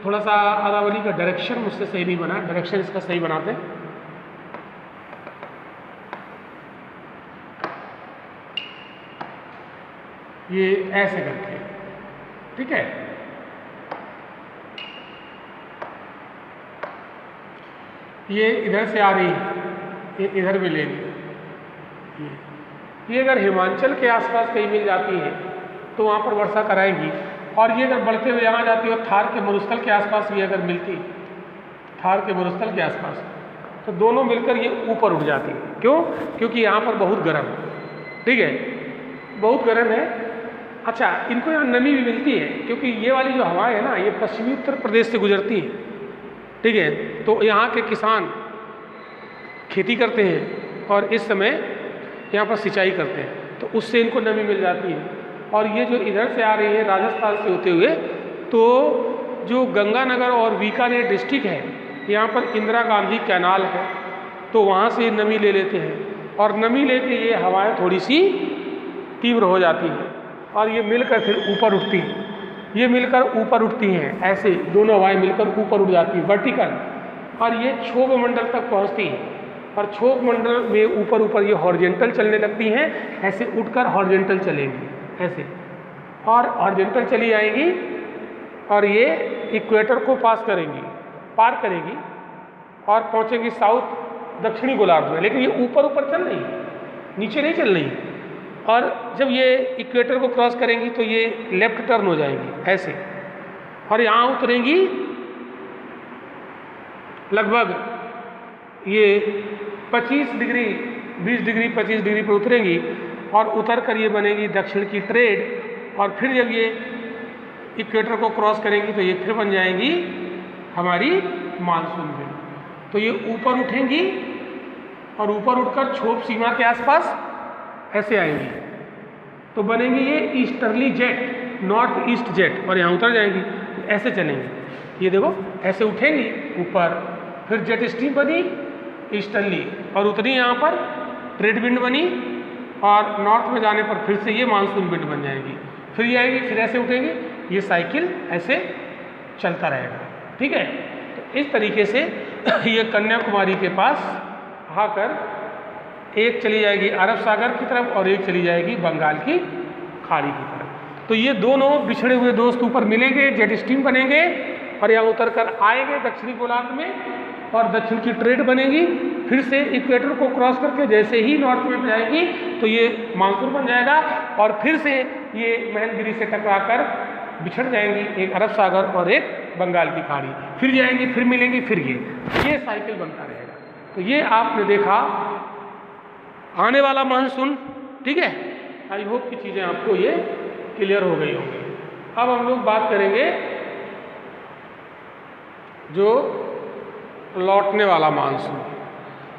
थोड़ा सा अरावली का डायरेक्शन मुझसे सही नहीं बना, डायरेक्शन इसका सही बनाते हैं। ये ऐसे करके, ठीक है, ये इधर से आ रही है, ये इधर मिलेगी। ये अगर हिमाचल के आसपास कहीं मिल जाती है तो वहाँ पर वर्षा कराएगी, और ये अगर बढ़ते हुए यहाँ जाती है और थार के मरुस्थल के आसपास ये अगर मिलती, थार के मरुस्थल के आसपास, तो दोनों मिलकर ये ऊपर उठ जाती है। क्यों? क्योंकि यहाँ पर बहुत गर्म है, ठीक है, बहुत गर्म है। अच्छा, इनको यहाँ नमी भी मिलती है क्योंकि ये वाली जो हवाएं है ना, ये पश्चिमी उत्तर प्रदेश से गुजरती है, ठीक है। तो यहाँ के किसान खेती करते हैं और इस समय यहाँ पर सिंचाई करते हैं, तो उससे इनको नमी मिल जाती है। और ये जो इधर से आ रही है राजस्थान से होते हुए, तो जो गंगानगर और बीकानेर डिस्ट्रिक्ट है, यहाँ पर इंदिरा गांधी कैनाल है, तो वहाँ से नमी ले लेते हैं और नमी लेके ये हवाएं थोड़ी सी तीव्र हो जाती हैं और ये मिलकर फिर ऊपर उठती हैं। ये मिलकर ऊपर उठती हैं, ऐसे दोनों हवाएं मिलकर ऊपर उठ जाती हैं वर्टिकल, और ये क्षोभ मंडल तक पहुँचती हैं। और क्षोभ मंडल में ऊपर ऊपर ये हॉरिजेंटल चलने लगती हैं, ऐसे उठकर हॉरिजेंटल चलेंगी ऐसे, और हॉरिजेंटल चली आएंगी और ये इक्वेटर को पार करेगी और पहुँचेगी साउथ दक्षिणी गोलार्ध में। लेकिन ये ऊपर ऊपर चल रही है, नीचे नहीं चल रही। और जब ये इक्वेटर को क्रॉस करेंगी तो ये लेफ्ट टर्न हो जाएंगी ऐसे, और यहाँ उतरेंगी लगभग ये 25 डिग्री 20 डिग्री 25 डिग्री पर उतरेंगी, और उतर कर ये बनेगी दक्षिण की ट्रेड। और फिर जब ये इक्वेटर को क्रॉस करेंगी तो ये फिर बन जाएंगी हमारी मानसून बेल्ट। तो ये ऊपर उठेंगी और ऊपर उठकर क्षोभ सीमा के आसपास ऐसे आएंगी, तो बनेंगी ये easterly jet, north east jet, और यहाँ उतर जाएंगी, ऐसे चलेंगी। ये देखो ऐसे उठेंगी ऊपर, फिर जेट स्ट्रीम बनी ईस्टर्ली और उतरी यहाँ पर ट्रेड विंड बनी, और नॉर्थ में जाने पर फिर से ये मानसून विंड बन जाएगी, फिर ये आएगी, फिर ऐसे उठेंगी, ये साइकिल ऐसे चलता रहेगा, ठीक है। तो इस तरीके से ये कन्याकुमारी के पास आकर एक चली जाएगी अरब सागर की तरफ और एक चली जाएगी बंगाल की खाड़ी की तरफ। तो ये दोनों बिछड़े हुए दोस्त ऊपर मिलेंगे, जेट स्ट्रीम बनेंगे और यहाँ उतर कर आएंगे दक्षिणी गोलार्ध में, और दक्षिण की ट्रेड बनेगी, फिर से इक्वेटर को क्रॉस करके जैसे ही नॉर्थ में जाएगी तो ये मानसून बन जाएगा, और फिर से ये महेंद्रगिरी से टकराकर बिछड़ जाएंगी, एक अरब सागर और एक बंगाल की खाड़ी, फिर जाएंगी, फिर मिलेंगी, फिर ये साइकिल बनता रहेगा। तो ये आपने देखा आने वाला मानसून, ठीक है। आई होप कि चीज़ें आपको ये क्लियर हो गई होंगी। अब हम लोग बात करेंगे जो लौटने वाला मानसून,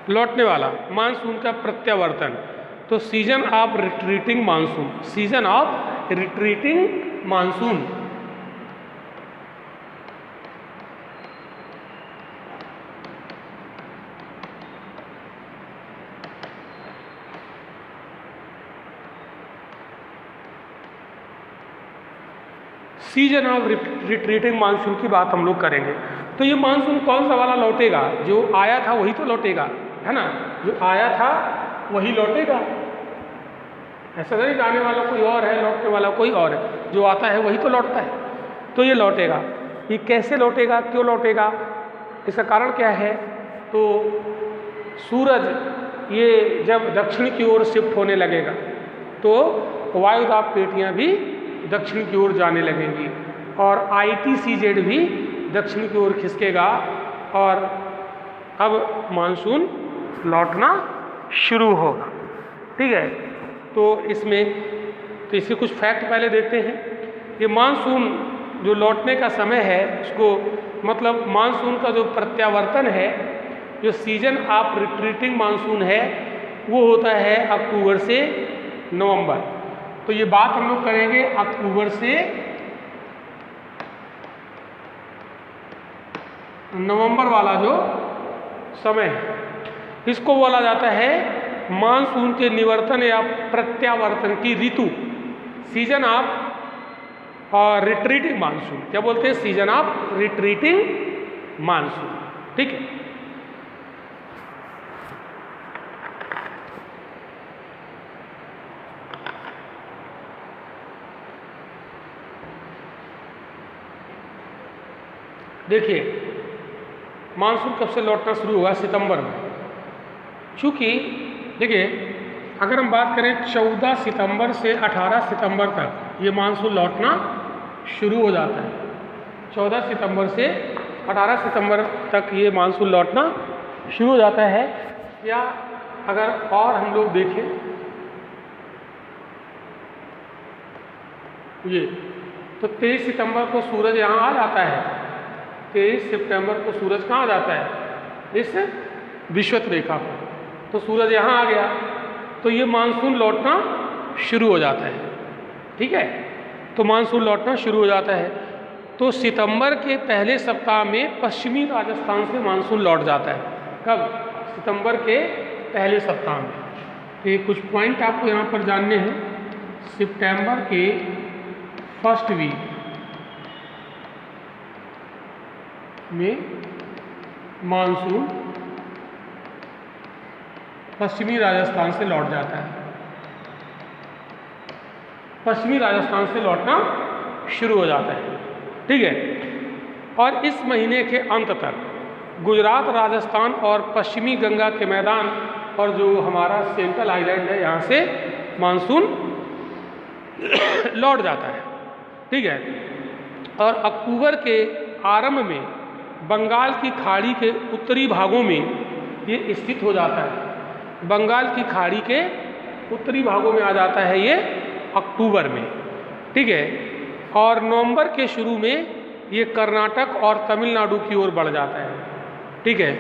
लौटने वाला मानसून का प्रत्यावर्तन। तो season of retreating monsoon, season of retreating monsoon. Season of retreating monsoon की बात हम लोग करेंगे। तो ये मानसून कौन सा वाला लौटेगा? जो आया था वही तो लौटेगा, है ना। जो आया था वही लौटेगा, ऐसा नहीं जाने वाला कोई और है, लौटने वाला कोई और है। जो आता है वही तो लौटता है, तो ये लौटेगा। ये कैसे लौटेगा, क्यों लौटेगा, इसका कारण क्या है? तो सूरज ये जब दक्षिण की ओर शिफ्ट होने लगेगा तो वायुदाब पेटियाँ भी दक्षिण की ओर जाने लगेंगी और ITCZ भी दक्षिण की ओर खिसकेगा और अब मानसून लौटना शुरू होगा, ठीक है। तो इसके कुछ फैक्ट पहले देखते हैं। ये मानसून जो लौटने का समय है उसको मतलब मानसून का जो प्रत्यावर्तन है, जो सीजन ऑफ रिट्रीटिंग मानसून है वो होता है अक्टूबर से नवंबर। तो ये बात हम लोग करेंगे अक्टूबर से नवंबर वाला जो समय है, इसको बोला जाता है मानसून के निवर्तन या प्रत्यावर्तन की ऋतु, सीजन ऑफ रिट्रीटिंग मानसून। क्या बोलते हैं? सीजन ऑफ रिट्रीटिंग मानसून, ठीक है। देखिए मानसून कब से लौटना शुरू हुआ? सितंबर में। चूँकि देखिए अगर हम बात करें 14 सितंबर से 18 सितंबर तक ये मानसून लौटना शुरू हो जाता है। 14 सितंबर से 18 सितंबर तक ये मानसून लौटना शुरू हो जाता है। या अगर और हम लोग देखें ये तो 23 सितंबर को सूरज यहाँ आ जाता है। 23 सितंबर को सूरज कहाँ आ जाता है? इस विषुवत रेखा पर। तो सूरज यहाँ आ गया तो ये मानसून लौटना शुरू हो जाता है, ठीक है। तो मानसून लौटना शुरू हो जाता है। तो सितंबर के पहले सप्ताह में पश्चिमी राजस्थान से मानसून लौट जाता है। कब? सितंबर के पहले सप्ताह में। तो ये कुछ पॉइंट आपको यहाँ पर जानने हैं। सितंबर के फर्स्ट वीक में मानसून पश्चिमी राजस्थान से लौट जाता है। पश्चिमी राजस्थान से लौटना शुरू हो जाता है, ठीक है। और इस महीने के अंत तक गुजरात, राजस्थान और पश्चिमी गंगा के मैदान और जो हमारा सेंट्रल आइलैंड है यहाँ से मानसून लौट जाता है, ठीक है। और अक्टूबर के आरंभ में बंगाल की खाड़ी के उत्तरी भागों में ये स्थित हो जाता है। बंगाल की खाड़ी के उत्तरी भागों में आ जाता है ये अक्टूबर में, ठीक है। और नवंबर के शुरू में ये कर्नाटक और तमिलनाडु की ओर बढ़ जाता है, ठीक है।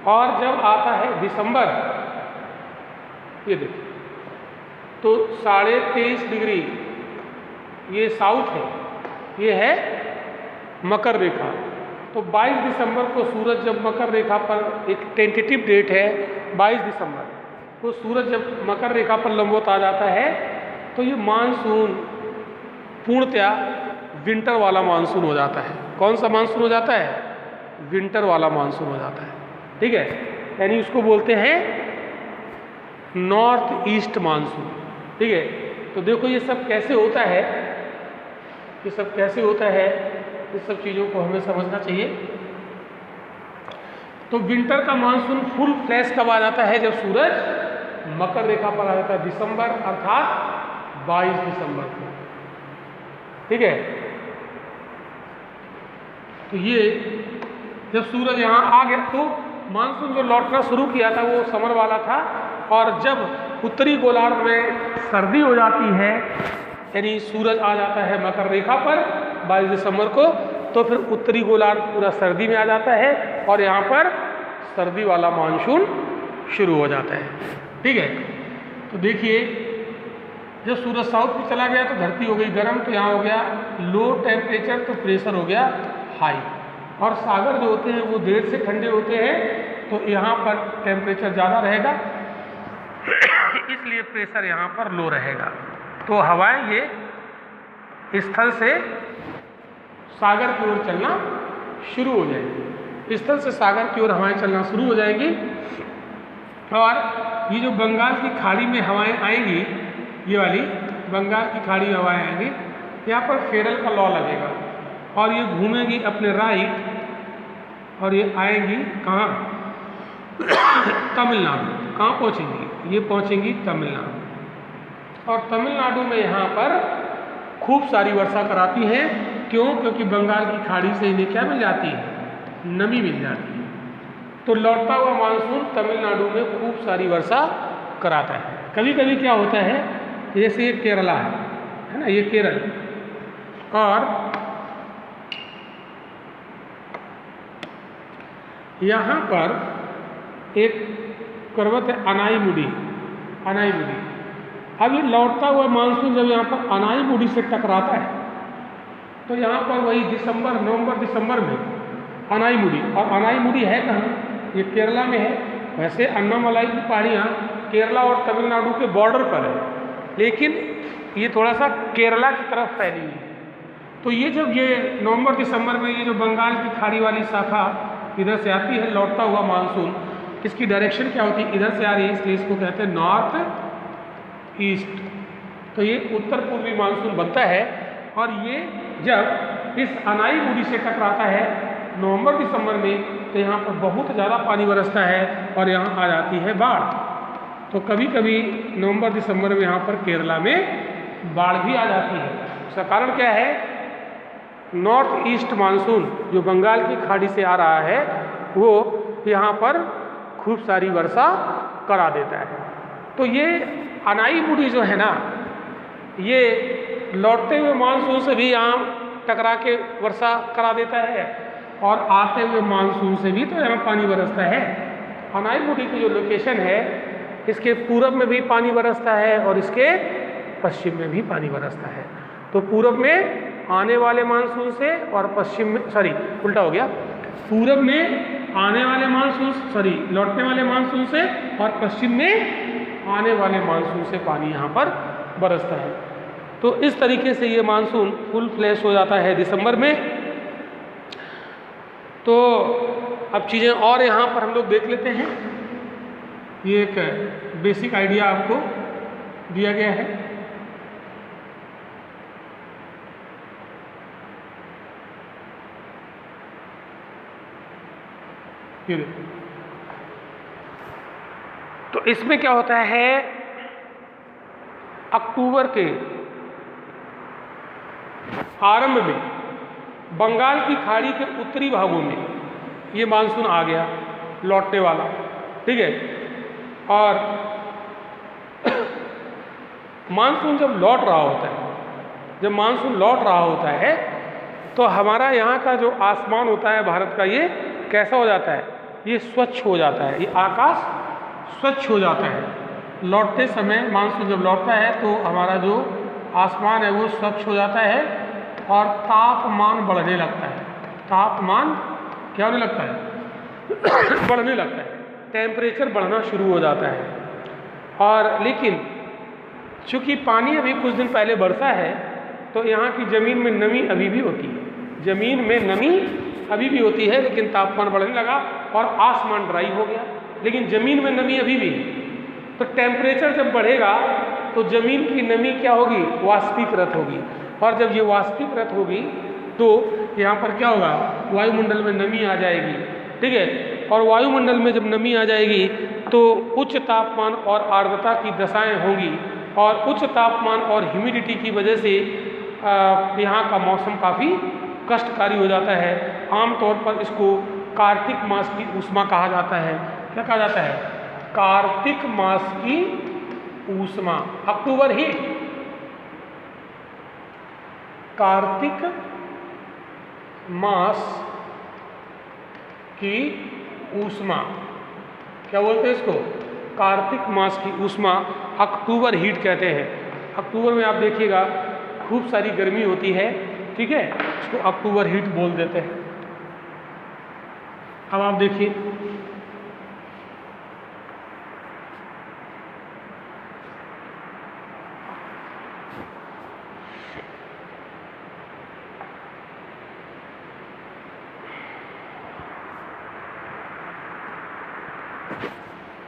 और जब आता है दिसंबर, ये देखिए तो 23.5 डिग्री ये साउथ है, ये है मकर रेखा। तो 22 दिसंबर को सूरज जब मकर रेखा पर, एक टेंटेटिव डेट है 22 दिसंबर को सूरज जब मकर रेखा पर लंबवत आ जाता है तो ये मानसून पूर्णतया विंटर वाला मानसून हो जाता है। कौन सा मानसून हो जाता है? विंटर वाला मानसून हो जाता है, ठीक है। यानी उसको बोलते हैं नॉर्थ ईस्ट मानसून, ठीक है। तो देखो ये सब कैसे होता है, ये सब कैसे होता है, इस सब चीज़ों को हमें समझना चाहिए। तो विंटर का मानसून फुल फ्लैश कब आ जाता है? जब सूरज मकर रेखा पर आ जाता है, दिसंबर अर्थात 22 दिसंबर को, ठीक है। तो ये जब सूरज यहाँ आ गया तो मानसून जो लौटना शुरू किया था वो समर वाला था और जब उत्तरी गोलार्ध में सर्दी हो जाती है, यानी सूरज आ जाता है मकर रेखा पर 22 दिसंबर को, तो फिर उत्तरी गोलार्ध पूरा सर्दी में आ जाता है और यहाँ पर सर्दी वाला मानसून शुरू हो जाता है। ठीक है, तो देखिए जब सूरज साउथ में चला गया तो धरती हो गई गर्म, तो यहाँ हो गया लो टेम्परेचर, तो प्रेशर हो गया हाई। और सागर जो होते हैं वो देर से ठंडे होते हैं, तो यहाँ पर टेम्परेचर ज़्यादा रहेगा, इसलिए प्रेशर यहाँ पर लो रहेगा। तो हवाएं ये स्थल से सागर की ओर चलना शुरू हो जाएगी, स्थल से सागर की ओर हवाएं चलना शुरू हो जाएगी। और ये जो बंगाल की खाड़ी में हवाएं आएंगी, ये वाली बंगाल की खाड़ी में हवाएं आएंगी, यहाँ पर फेरल का लॉ लगेगा और ये घूमेंगी अपने राइट और ये आएंगी कहाँ? तमिलनाडु। कहाँ पहुँचेंगी? ये पहुँचेंगी तमिलनाडु। और तमिलनाडु में यहाँ पर खूब सारी वर्षा कराती हैं। क्यों? क्योंकि बंगाल की खाड़ी से इन्हें क्या मिल जाती है? नमी मिल जाती है। तो लौटता हुआ मानसून तमिलनाडु में खूब सारी वर्षा कराता है। कभी कभी क्या होता है, जैसे ये केरला है ना, ये केरल, और यहाँ पर एक पर्वत है अनाईमुडी। अब ये लौटता हुआ मानसून जब यहाँ पर अनाईमुडी से टकराता है, तो यहाँ पर वही नवंबर दिसंबर में अनाईमुडी, और अनाईमुडी है कहाँ? ये केरला में है। वैसे अन्नामलाई की पहाड़ियाँ केरला और तमिलनाडु के बॉर्डर पर है, लेकिन ये थोड़ा सा केरला की तरफ फैली हुई है। तो ये जब ये नवंबर दिसंबर में ये जो बंगाल की खाड़ी वाली शाखा इधर से आती है, लौटता हुआ मानसून, इसकी डायरेक्शन क्या होती है? इधर से आ रही है, इसलिए इसको कहते हैं नॉर्थ ईस्ट। तो ये उत्तर पूर्वी मानसून बनता है और ये जब इस अनाईमुडी से टकराता है नवंबर दिसंबर में, तो यहाँ पर बहुत ज़्यादा पानी बरसता है और यहाँ आ जाती है बाढ़। तो कभी कभी नवंबर दिसंबर में यहाँ पर केरला में बाढ़ भी आ जाती है। उसका कारण क्या है? नॉर्थ ईस्ट मानसून जो बंगाल की खाड़ी से आ रहा है, वो यहाँ पर खूब सारी वर्षा करा देता है। तो ये अनाईमुडी जो है ना, ये लौटते हुए मानसून से भी यहाँ टकरा के वर्षा करा देता है और आते हुए मानसून से भी तो यहाँ पानी बरसता है। अनाईमुडी की जो लोकेशन है, इसके पूरब में भी पानी बरसता है और इसके पश्चिम में भी पानी बरसता है। तो पूरब में आने वाले मानसून से और पश्चिम में, उल्टा हो गया, पूरब में आने वाले मानसून, लौटने वाले मानसून से और पश्चिम में आने वाले मानसून से पानी यहाँ पर बरसता है। तो इस तरीके से ये मानसून फुल फ्लैश हो जाता है दिसंबर में। तो अब चीज़ें और यहाँ पर हम लोग देख लेते हैं। ये एक बेसिक आइडिया आपको दिया गया है। तो इसमें क्या होता है, अक्टूबर के आरंभ में बंगाल की खाड़ी के उत्तरी भागों में ये मानसून आ गया लौटने वाला, ठीक है। और मानसून जब लौट रहा होता है, तो हमारा यहाँ का जो आसमान होता है भारत का, ये कैसा हो जाता है? ये स्वच्छ हो जाता है, ये आकाश स्वच्छ हो जाता है। लौटते समय मानसून जब लौटता है तो हमारा जो आसमान है वो स्वच्छ हो जाता है और तापमान बढ़ने लगता है। तापमान क्या होने लगता है? बढ़ने लगता है, टेम्परेचर बढ़ना शुरू हो जाता है। और लेकिन चूँकि पानी अभी कुछ दिन पहले बरसा है, तो यहाँ की ज़मीन में नमी अभी भी होती है, ज़मीन में नमी अभी भी होती है, लेकिन तापमान बढ़ने लगा और आसमान ड्राई हो गया, लेकिन ज़मीन में नमी अभी भी है। तो टेम्परेचर जब बढ़ेगा तो ज़मीन की नमी क्या होगी? वाष्पीकृत होगी, और जब ये वाष्पीकृत होगी तो यहाँ पर क्या होगा? वायुमंडल में नमी आ जाएगी, ठीक है। और वायुमंडल में जब नमी आ जाएगी तो उच्च तापमान और आर्द्रता की दशाएं होंगी, और उच्च तापमान और ह्यूमिडिटी की वजह से यहाँ का मौसम काफ़ी कष्टकारी हो जाता है। आमतौर पर इसको कार्तिक मास की ऊष्मा कहा जाता है। क्या कहा जाता है? कार्तिक मास की ऊष्मा, अक्टूबर हीट, कार्तिक मास की ऊष्मा, क्या बोलते हैं इसको, कार्तिक मास की ऊष्मा, अक्टूबर हीट कहते हैं। अक्टूबर में आप देखिएगा खूब सारी गर्मी होती है, ठीक है, इसको अक्टूबर हीट बोल देते हैं। अब आप देखिए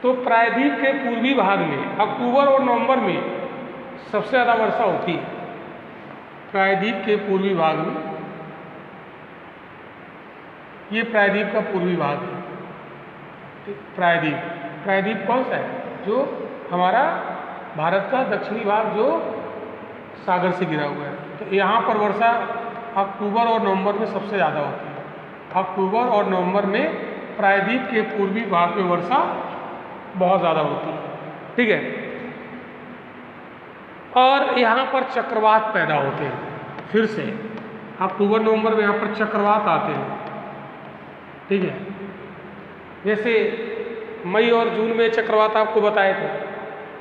तो प्रायद्वीप के पूर्वी भाग में अक्टूबर और नवंबर में सबसे ज़्यादा वर्षा होती है। प्रायद्वीप के पूर्वी भाग में, ये प्रायद्वीप का पूर्वी भाग है। प्रायद्वीप कौन सा है, जो हमारा भारत का दक्षिणी भाग जो सागर से घिरा हुआ है। तो यहाँ पर वर्षा अक्टूबर और नवंबर में सबसे ज़्यादा होती है। अक्टूबर और नवंबर में प्रायद्वीप के पूर्वी भाग में वर्षा बहुत ज़्यादा होती है, ठीक है। और यहाँ पर चक्रवात पैदा होते हैं, फिर से अक्टूबर नवंबर में यहाँ पर चक्रवात आते हैं, ठीक है। जैसे मई और जून में चक्रवात आपको बताए थे,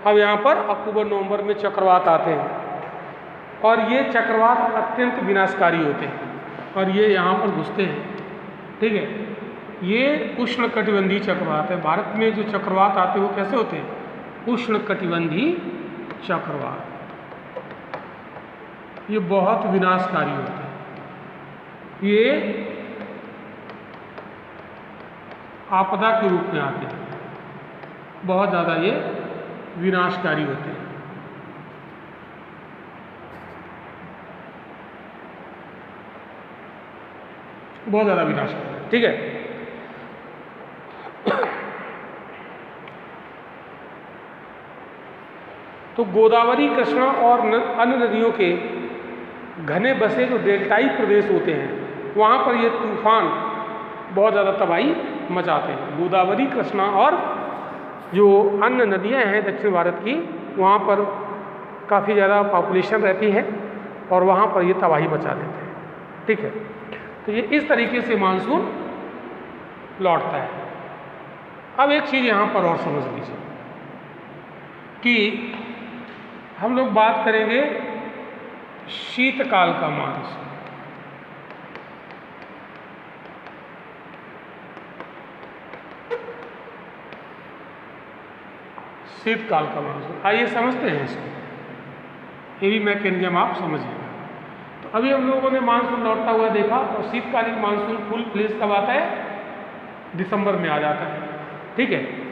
अब यहाँ पर अक्टूबर नवंबर में चक्रवात आते हैं और ये चक्रवात अत्यंत विनाशकारी होते हैं और ये यहाँ पर घुसते हैं, ठीक है। ये उष्णकटिबंधीय चक्रवात है। भारत में जो चक्रवात आते हैं वो कैसे होते हैं, उष्णकटिबंधीय चक्रवात, ये बहुत विनाशकारी होते हैं। ये आपदा के रूप में आते हैं, बहुत ज़्यादा ये विनाशकारी होते हैं। बहुत ज़्यादा विनाशकारी, ठीक है। तो गोदावरी, कृष्णा और अन्य नदियों के घने बसे जो डेल्टाई प्रदेश होते हैं वहाँ पर ये तूफान बहुत ज़्यादा तबाही मचाते हैं। गोदावरी, कृष्णा और जो अन्य नदियाँ हैं दक्षिण भारत की, वहाँ पर काफ़ी ज़्यादा पॉपुलेशन रहती है और वहाँ पर ये तबाही मचा देते हैं, ठीक है। तो ये इस तरीके से मानसून लौटता है। अब एक चीज़ यहाँ पर और समझ लीजिए कि हम लोग बात करेंगे शीतकाल का मानसून। शीतकाल का मानसून, आइए समझते हैं इसको, ये भी मैकेनिज्म आप समझिएगा। तो अभी हम लोगों ने मानसून लौटता हुआ देखा और शीतकालीन मानसून फुल फ्लेज कब आता है, दिसंबर में आ जाता है, ठीक है।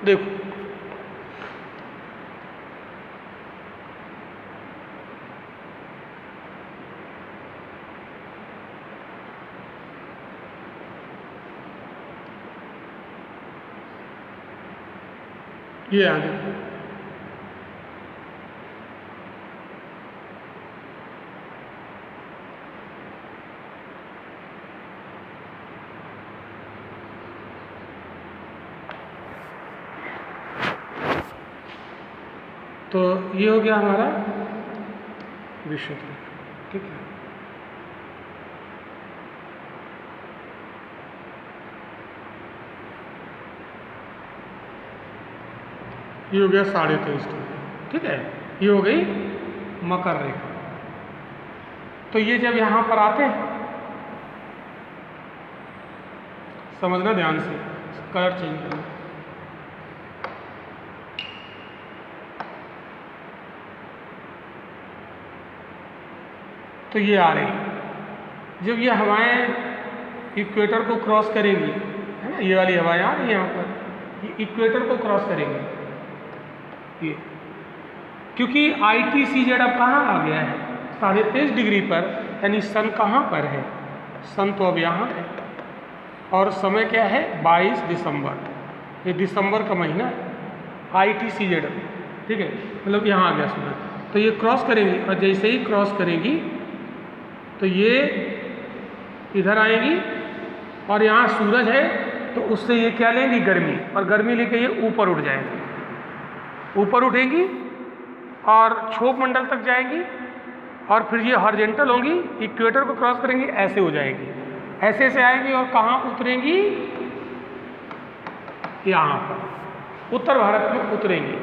देखो ये आ गया, तो ये हो गया हमारा विषुवत, ठीक है। ये हो गया 23.5 डिग्री, ठीक है। ये हो गई मकर रेखा। तो ये जब यहाँ पर आते हैं, समझना ध्यान से, कलर चेंज करना, तो ये आ रही, जब ये हवाएं इक्वेटर को क्रॉस करेंगी, है ना, ये वाली हवाएं आ रही हैं यहाँ पर, ये इक्वेटर को क्रॉस करेंगी, ये क्योंकि ITCZ अब कहाँ आ गया है, 23.5 डिग्री पर, यानी सन कहाँ पर है, सन तो अब यहाँ है। और समय क्या है, 22 दिसंबर, ये दिसंबर का महीना है, ITCZ, ठीक है, मतलब यहाँ आ गया सूरज। तो ये क्रॉस करेंगी और जैसे ही क्रॉस करेंगी तो ये इधर आएगी और यहाँ सूरज है तो उससे ये क्या लेंगी, गर्मी, और गर्मी लेके ये ऊपर उठ जाएंगी, ऊपर उठेंगी और क्षोभ मंडल तक जाएंगी और फिर ये हॉरिजॉन्टल होंगी, इक्वेटर को क्रॉस करेंगी, ऐसे हो जाएगी, ऐसे से आएंगी और कहाँ उतरेंगी, यहाँ पर उत्तर भारत में उतरेंगी,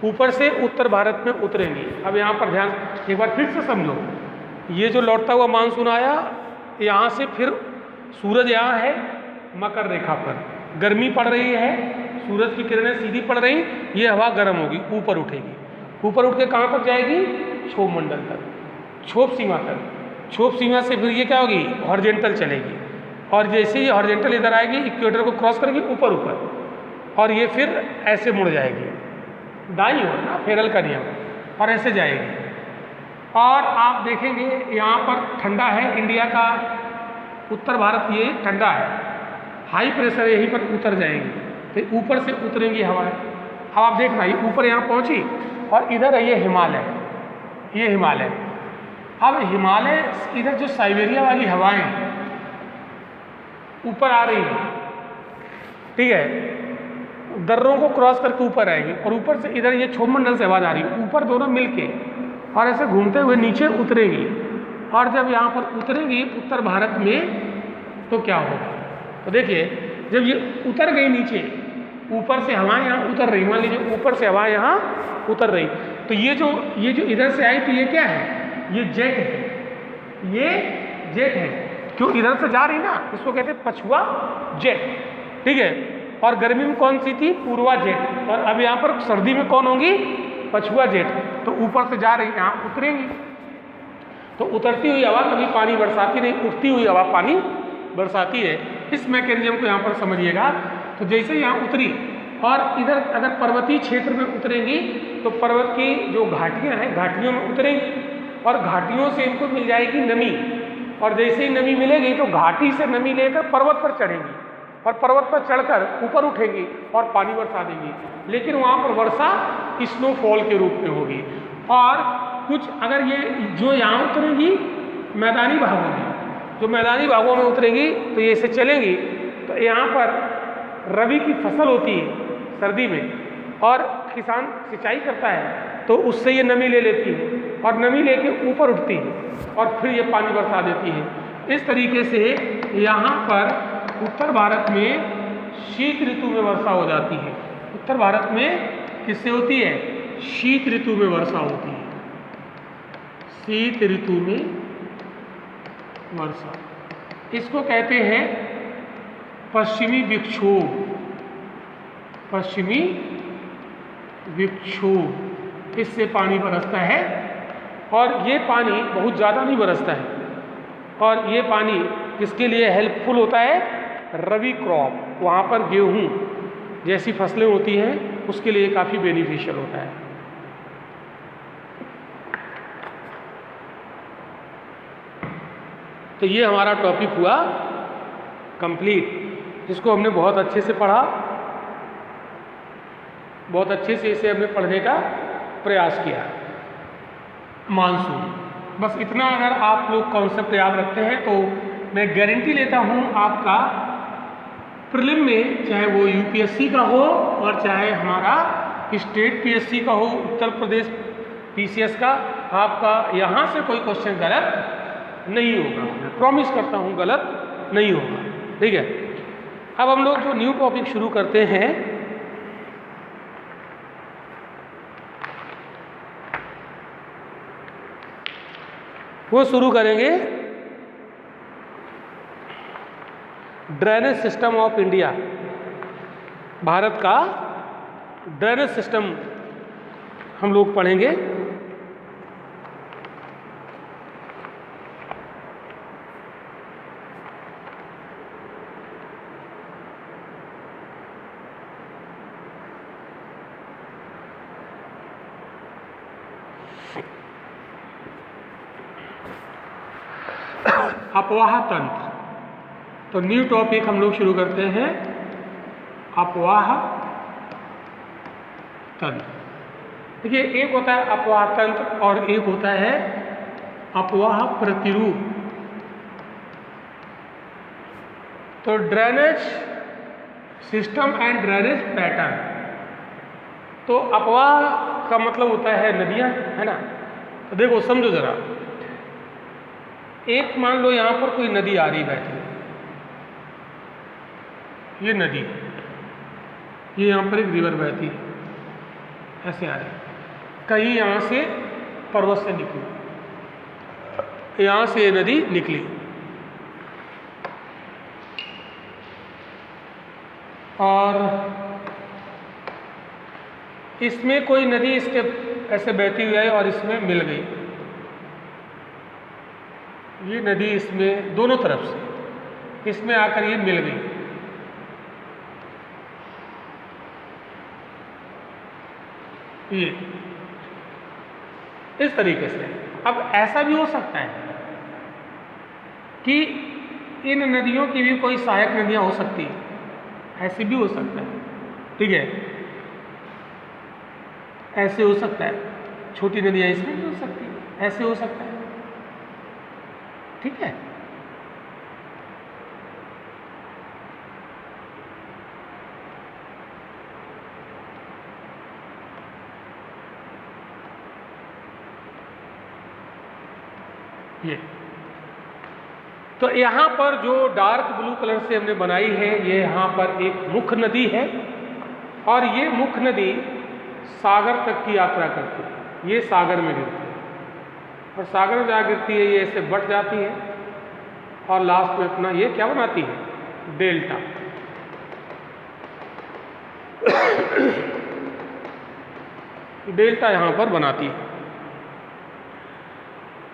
ऊपर से उत्तर भारत में उतरेंगी। अब यहाँ पर ध्यान एक बार फिर से समझो, ये जो लौटता हुआ मानसून आया, यहाँ से फिर सूरज यहाँ है मकर रेखा पर, गर्मी पड़ रही है, सूरज की किरणें सीधी पड़ रही, ये हवा गर्म होगी, ऊपर उठेगी, ऊपर उठ के कहाँ तक जाएगी, क्षोभ मंडल तक, क्षोभ सीमा तक, क्षोभ सीमा से फिर ये क्या होगी, हॉरिजॉन्टल चलेगी, और जैसे ही हॉरिजॉन्टल इधर आएगी, इक्वेटर को क्रॉस करेगी ऊपर ऊपर, और ये फिर ऐसे मुड़ जाएगी, दाईं ओर ना, फेरल का नियम, और ऐसे जाएगी। और आप देखेंगे यहाँ पर ठंडा है, इंडिया का उत्तर भारत ये ठंडा है, हाई प्रेशर, यहीं पर उतर जाएंगी, तो ऊपर से उतरेंगी हवाएं। अब आप देखना, ये ऊपर यहाँ पहुँची और इधर है ये हिमालय, ये हिमालय। अब हिमालय इधर जो साइबेरिया वाली हवाएं ऊपर आ रही हैं, ठीक है, दर्रों को क्रॉस करके ऊपर आएगी, और ऊपर से इधर ये क्षोभ मंडल से आवाज़ आ रही है, ऊपर दोनों मिलके और ऐसे घूमते हुए नीचे उतरेंगी, और जब यहाँ पर उतरेंगी उत्तर भारत में तो क्या होगा, तो देखिए जब ये उतर गई नीचे, ऊपर से हवाएं यहाँ उतर रही, मान लीजिए ऊपर से हवाएं यहाँ उतर रही, तो ये जो इधर से आई, तो ये क्या है, ये जेट है, ये जेट है, क्यों इधर से जा रही ना, इसको कहते हैं पछुआ जेट, ठीक है। और गर्मी में कौन सी थी, पूर्वा जेट, और अब यहाँ पर सर्दी में कौन होंगी, पछुआ जेट, तो ऊपर से जा रही, यहाँ उतरेंगी, तो उतरती हुई हवा कभी पानी बरसाती नहीं, उठती हुई हवा पानी बरसाती है। इस मैकेनिज्म को यहाँ पर समझिएगा। तो जैसे यहाँ उतरी और इधर अगर पर्वतीय क्षेत्र में उतरेंगी तो पर्वत की जो घाटियाँ हैं, घाटियों में उतरेंगी और घाटियों से इनको मिल जाएगी नमी, और जैसे ही नमी मिलेगी तो घाटी से नमी लेकर पर्वत पर चढ़ेंगी और पर्वत पर चढ़कर ऊपर उठेंगी और पानी बरसा देंगी, लेकिन वहाँ पर वर्षा स्नोफॉल के रूप में होगी। और कुछ अगर ये जो यहाँ उतरेंगी मैदानी भागों में, जो मैदानी भागों में उतरेंगी तो ये ऐसे चलेंगी, तो यहाँ पर रबी की फसल होती है सर्दी में, और किसान सिंचाई करता है तो उससे ये नमी ले लेती है और नमी लेके ऊपर उठती है और फिर ये पानी बरसा देती है। इस तरीके से यहाँ पर उत्तर भारत में शीत ऋतु में वर्षा हो जाती है। उत्तर भारत में किससे होती है, शीत ऋतु में वर्षा होती है, शीत ऋतु में वर्षा। इसको कहते हैं पश्चिमी विक्षोभ, पश्चिमी विक्षोभ। इससे पानी बरसता है और ये पानी बहुत ज़्यादा नहीं बरसता है, और ये पानी किसके लिए हेल्पफुल होता है, रबी क्रॉप, वहाँ पर गेहूँ जैसी फसलें होती हैं उसके लिए काफ़ी बेनिफिशियल होता है। तो ये हमारा टॉपिक हुआ कंप्लीट, जिसको हमने बहुत अच्छे से पढ़ा, बहुत अच्छे से इसे हमने पढ़ने का प्रयास किया। मानसून, बस इतना अगर आप लोग कॉन्सेप्ट याद रखते हैं तो मैं गारंटी लेता हूँ आपका प्रीलिम में, चाहे वो यूपीएससी का हो और चाहे हमारा स्टेट पीएससी का हो, उत्तर प्रदेश पीसीएस का, आपका यहाँ से कोई क्वेश्चन गलत नहीं होगा, मैं प्रॉमिस करता हूँ गलत नहीं होगा, ठीक है। अब हम लोग जो न्यू टॉपिक शुरू करते हैं, वो शुरू करेंगे drainage system of India. Bharat का ड्रेनेज सिस्टम हम लोग पढ़ेंगे। अपवाह तंत्र। तो न्यू टॉपिक हम लोग शुरू करते हैं, अपवाह तंत्र। देखिए, एक होता है अपवाह तंत्र और एक होता है अपवाह प्रतिरूप। तो drainage system and drainage pattern. तो अपवाह का मतलब होता है नदियाँ, है ना। तो देखो समझो जरा, एक मान लो यहाँ पर कोई नदी आ रही बैठी, ये नदी, ये यहाँ पर एक रिवर बहती है, ऐसे आ रही, कहीं यहाँ से पर्वत से निकली, यहाँ से ये नदी निकली और इसमें कोई नदी इसके ऐसे बहती हुई है और इसमें मिल गई। ये नदी इसमें दोनों तरफ से इसमें आकर ये मिल गई। ये इस तरीके से। अब ऐसा भी हो सकता है कि इन नदियों की भी कोई सहायक नदियां हो सकती है, ऐसे भी हो सकता है, ठीक है। ऐसे हो सकता है, छोटी नदियां इसमें भी हो सकती है, ऐसे हो सकता है, ठीक है। ये तो यहाँ पर जो डार्क ब्लू कलर से हमने बनाई है, ये यहाँ पर एक मुख्य नदी है और ये मुख्य नदी सागर तक की यात्रा करती है। ये सागर में गिरती है और सागर में जहाँ गिरती है ये ऐसे बढ़ जाती है और लास्ट में अपना ये क्या बनाती है, डेल्टा। डेल्टा यहाँ पर बनाती है।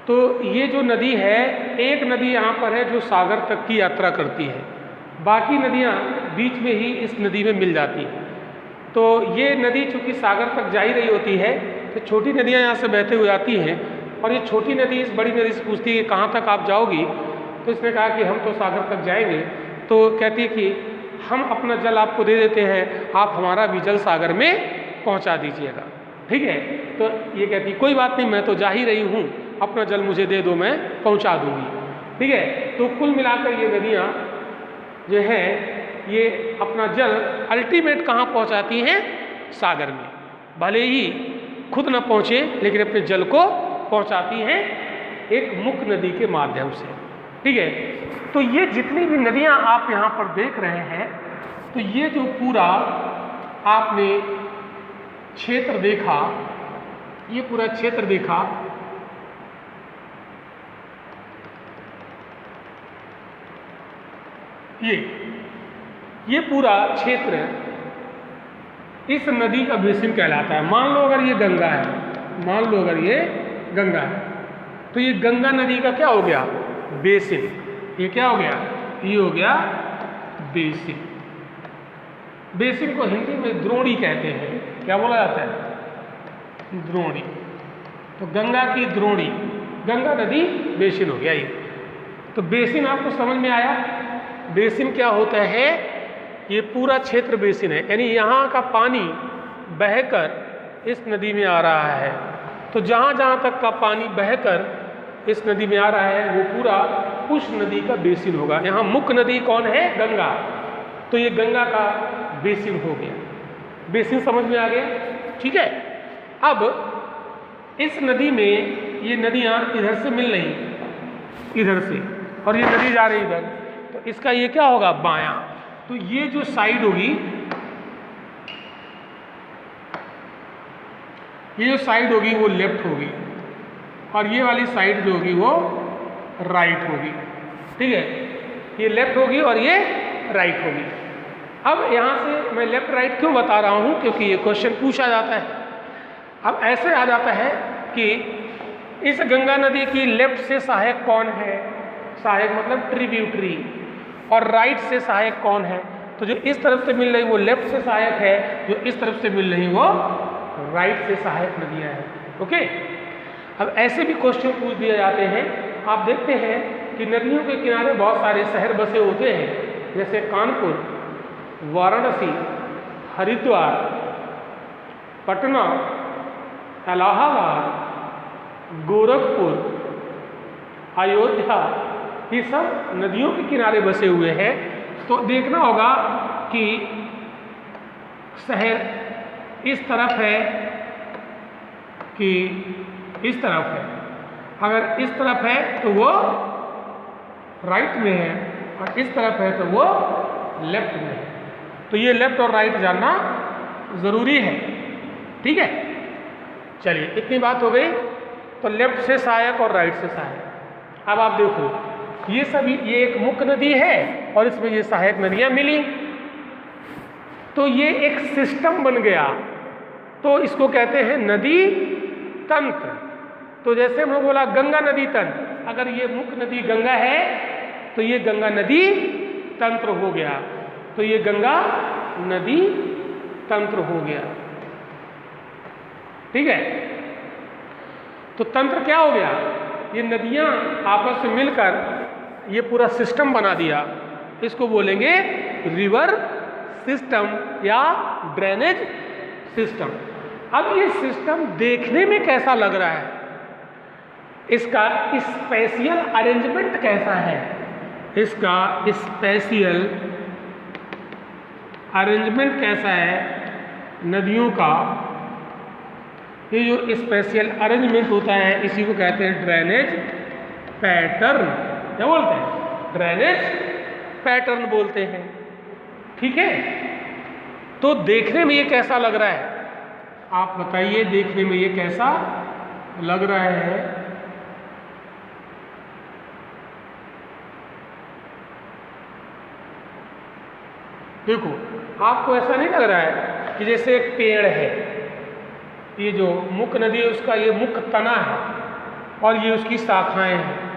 तो ये जो नदी है, एक नदी यहाँ पर है जो सागर तक की यात्रा करती है, बाकी नदियाँ बीच में ही इस नदी में मिल जाती हैं। तो ये नदी चूँकि सागर तक जा ही रही होती है, तो छोटी नदियाँ यहाँ से बहते हुए आती हैं और ये छोटी नदी इस बड़ी नदी से पूछती है कहाँ तक आप जाओगी। तो इसने कहा कि हम तो सागर तक जाएंगे। तो कहती है कि हम अपना जल आपको दे देते हैं, आप हमारा भी जल सागर में पहुँचा दीजिएगा, ठीक है। तो ये कहती कोई बात नहीं, मैं तो जा ही रही हूँ, अपना जल मुझे दे दो, मैं पहुंचा दूंगी, ठीक है। तो कुल मिलाकर ये नदियाँ जो है ये अपना जल अल्टीमेट कहाँ पहुंचाती हैं, सागर में। भले ही खुद न पहुँचे लेकिन अपने जल को पहुंचाती हैं एक मुख्य नदी के माध्यम से, ठीक है। तो ये जितनी भी नदियाँ आप यहाँ पर देख रहे हैं, तो ये जो पूरा आपने क्षेत्र देखा, ये पूरा क्षेत्र देखा, ये पूरा क्षेत्र इस नदी का बेसिन कहलाता है। मान लो अगर ये गंगा है, मान लो अगर ये गंगा है, तो ये गंगा नदी का क्या हो गया, बेसिन। ये क्या हो गया, ये हो गया बेसिन। बेसिन को हिंदी में द्रोणी कहते हैं। क्या बोला जाता है, द्रोणी। तो गंगा की द्रोणी, गंगा नदी बेसिन हो गया ये। तो बेसिन आपको समझ में आया। बेसिन क्या होता है, ये पूरा क्षेत्र बेसिन है, यानी यहाँ का पानी बहकर इस नदी में आ रहा है। तो जहाँ जहाँ तक का पानी बहकर इस नदी में आ रहा है वो पूरा उस नदी का बेसिन होगा। यहाँ मुख्य नदी कौन है, गंगा। तो ये गंगा का बेसिन हो गया। बेसिन समझ में आ गया, ठीक है। अब इस नदी में ये नदियाँ इधर से मिल रही, इधर से, और ये नदी जा रही इधर, तो इसका ये क्या होगा, बायां। तो ये जो साइड होगी, ये जो साइड होगी वो लेफ्ट होगी और ये वाली साइड जो होगी वो राइट होगी, ठीक है। ये लेफ्ट होगी और ये राइट होगी। अब यहाँ से मैं लेफ्ट राइट क्यों बता रहा हूँ, क्योंकि ये क्वेश्चन पूछा जाता है। अब ऐसे आ जाता है कि इस गंगा नदी की लेफ्ट से सहायक कौन है, सहायक मतलब ट्रिब्यूटरी, और राइट से सहायक कौन है। तो जो इस तरफ से मिल रही वो लेफ्ट से सहायक है, जो इस तरफ से मिल रही वो राइट से सहायक नदियाँ हैं, ओके। अब ऐसे भी क्वेश्चन पूछ दिए जाते हैं। आप देखते हैं कि नदियों के किनारे बहुत सारे शहर बसे होते हैं, जैसे कानपुर, वाराणसी, हरिद्वार, पटना, इलाहाबाद, गोरखपुर, अयोध्या, ये सब नदियों के किनारे बसे हुए हैं। तो देखना होगा कि शहर इस तरफ है कि इस तरफ है। अगर इस तरफ है तो वो राइट में है, और इस तरफ है तो वो लेफ्ट में है। तो ये लेफ्ट और राइट जानना ज़रूरी है, ठीक है। चलिए, इतनी बात हो गई। तो लेफ्ट से सहायक और राइट से सहायक। अब आप देखो, ये एक मुख्य नदी है और इसमें ये सहायक नदियाँ मिली, तो ये एक सिस्टम बन गया। तो इसको कहते हैं नदी तंत्र। तो जैसे हमने बोला गंगा नदी तंत्र, अगर ये मुख्य नदी गंगा है तो ये गंगा नदी तंत्र हो गया। तो ये गंगा नदी तंत्र हो गया, ठीक है। तो तंत्र क्या हो गया? ये नदियां आपस में मिलकर ये पूरा सिस्टम बना दिया। इसको बोलेंगे रिवर सिस्टम या ड्रेनेज सिस्टम। अब ये सिस्टम देखने में कैसा लग रहा है, इसका स्पेशियल अरेंजमेंट कैसा है, इसका स्पेशियल अरेंजमेंट कैसा है नदियों का, ये जो स्पेशियल अरेंजमेंट होता है इसी को कहते हैं ड्रेनेज पैटर्न। क्या बोलते हैं? ड्रेनेज पैटर्न बोलते हैं, ठीक है। तो देखने में ये कैसा लग रहा है, आप बताइए, देखने में ये कैसा लग रहा है? देखो, आपको ऐसा नहीं लग रहा है कि जैसे एक पेड़ है, ये जो मुख्य नदी है उसका ये मुख्य तना है और ये उसकी शाखाएं हैं,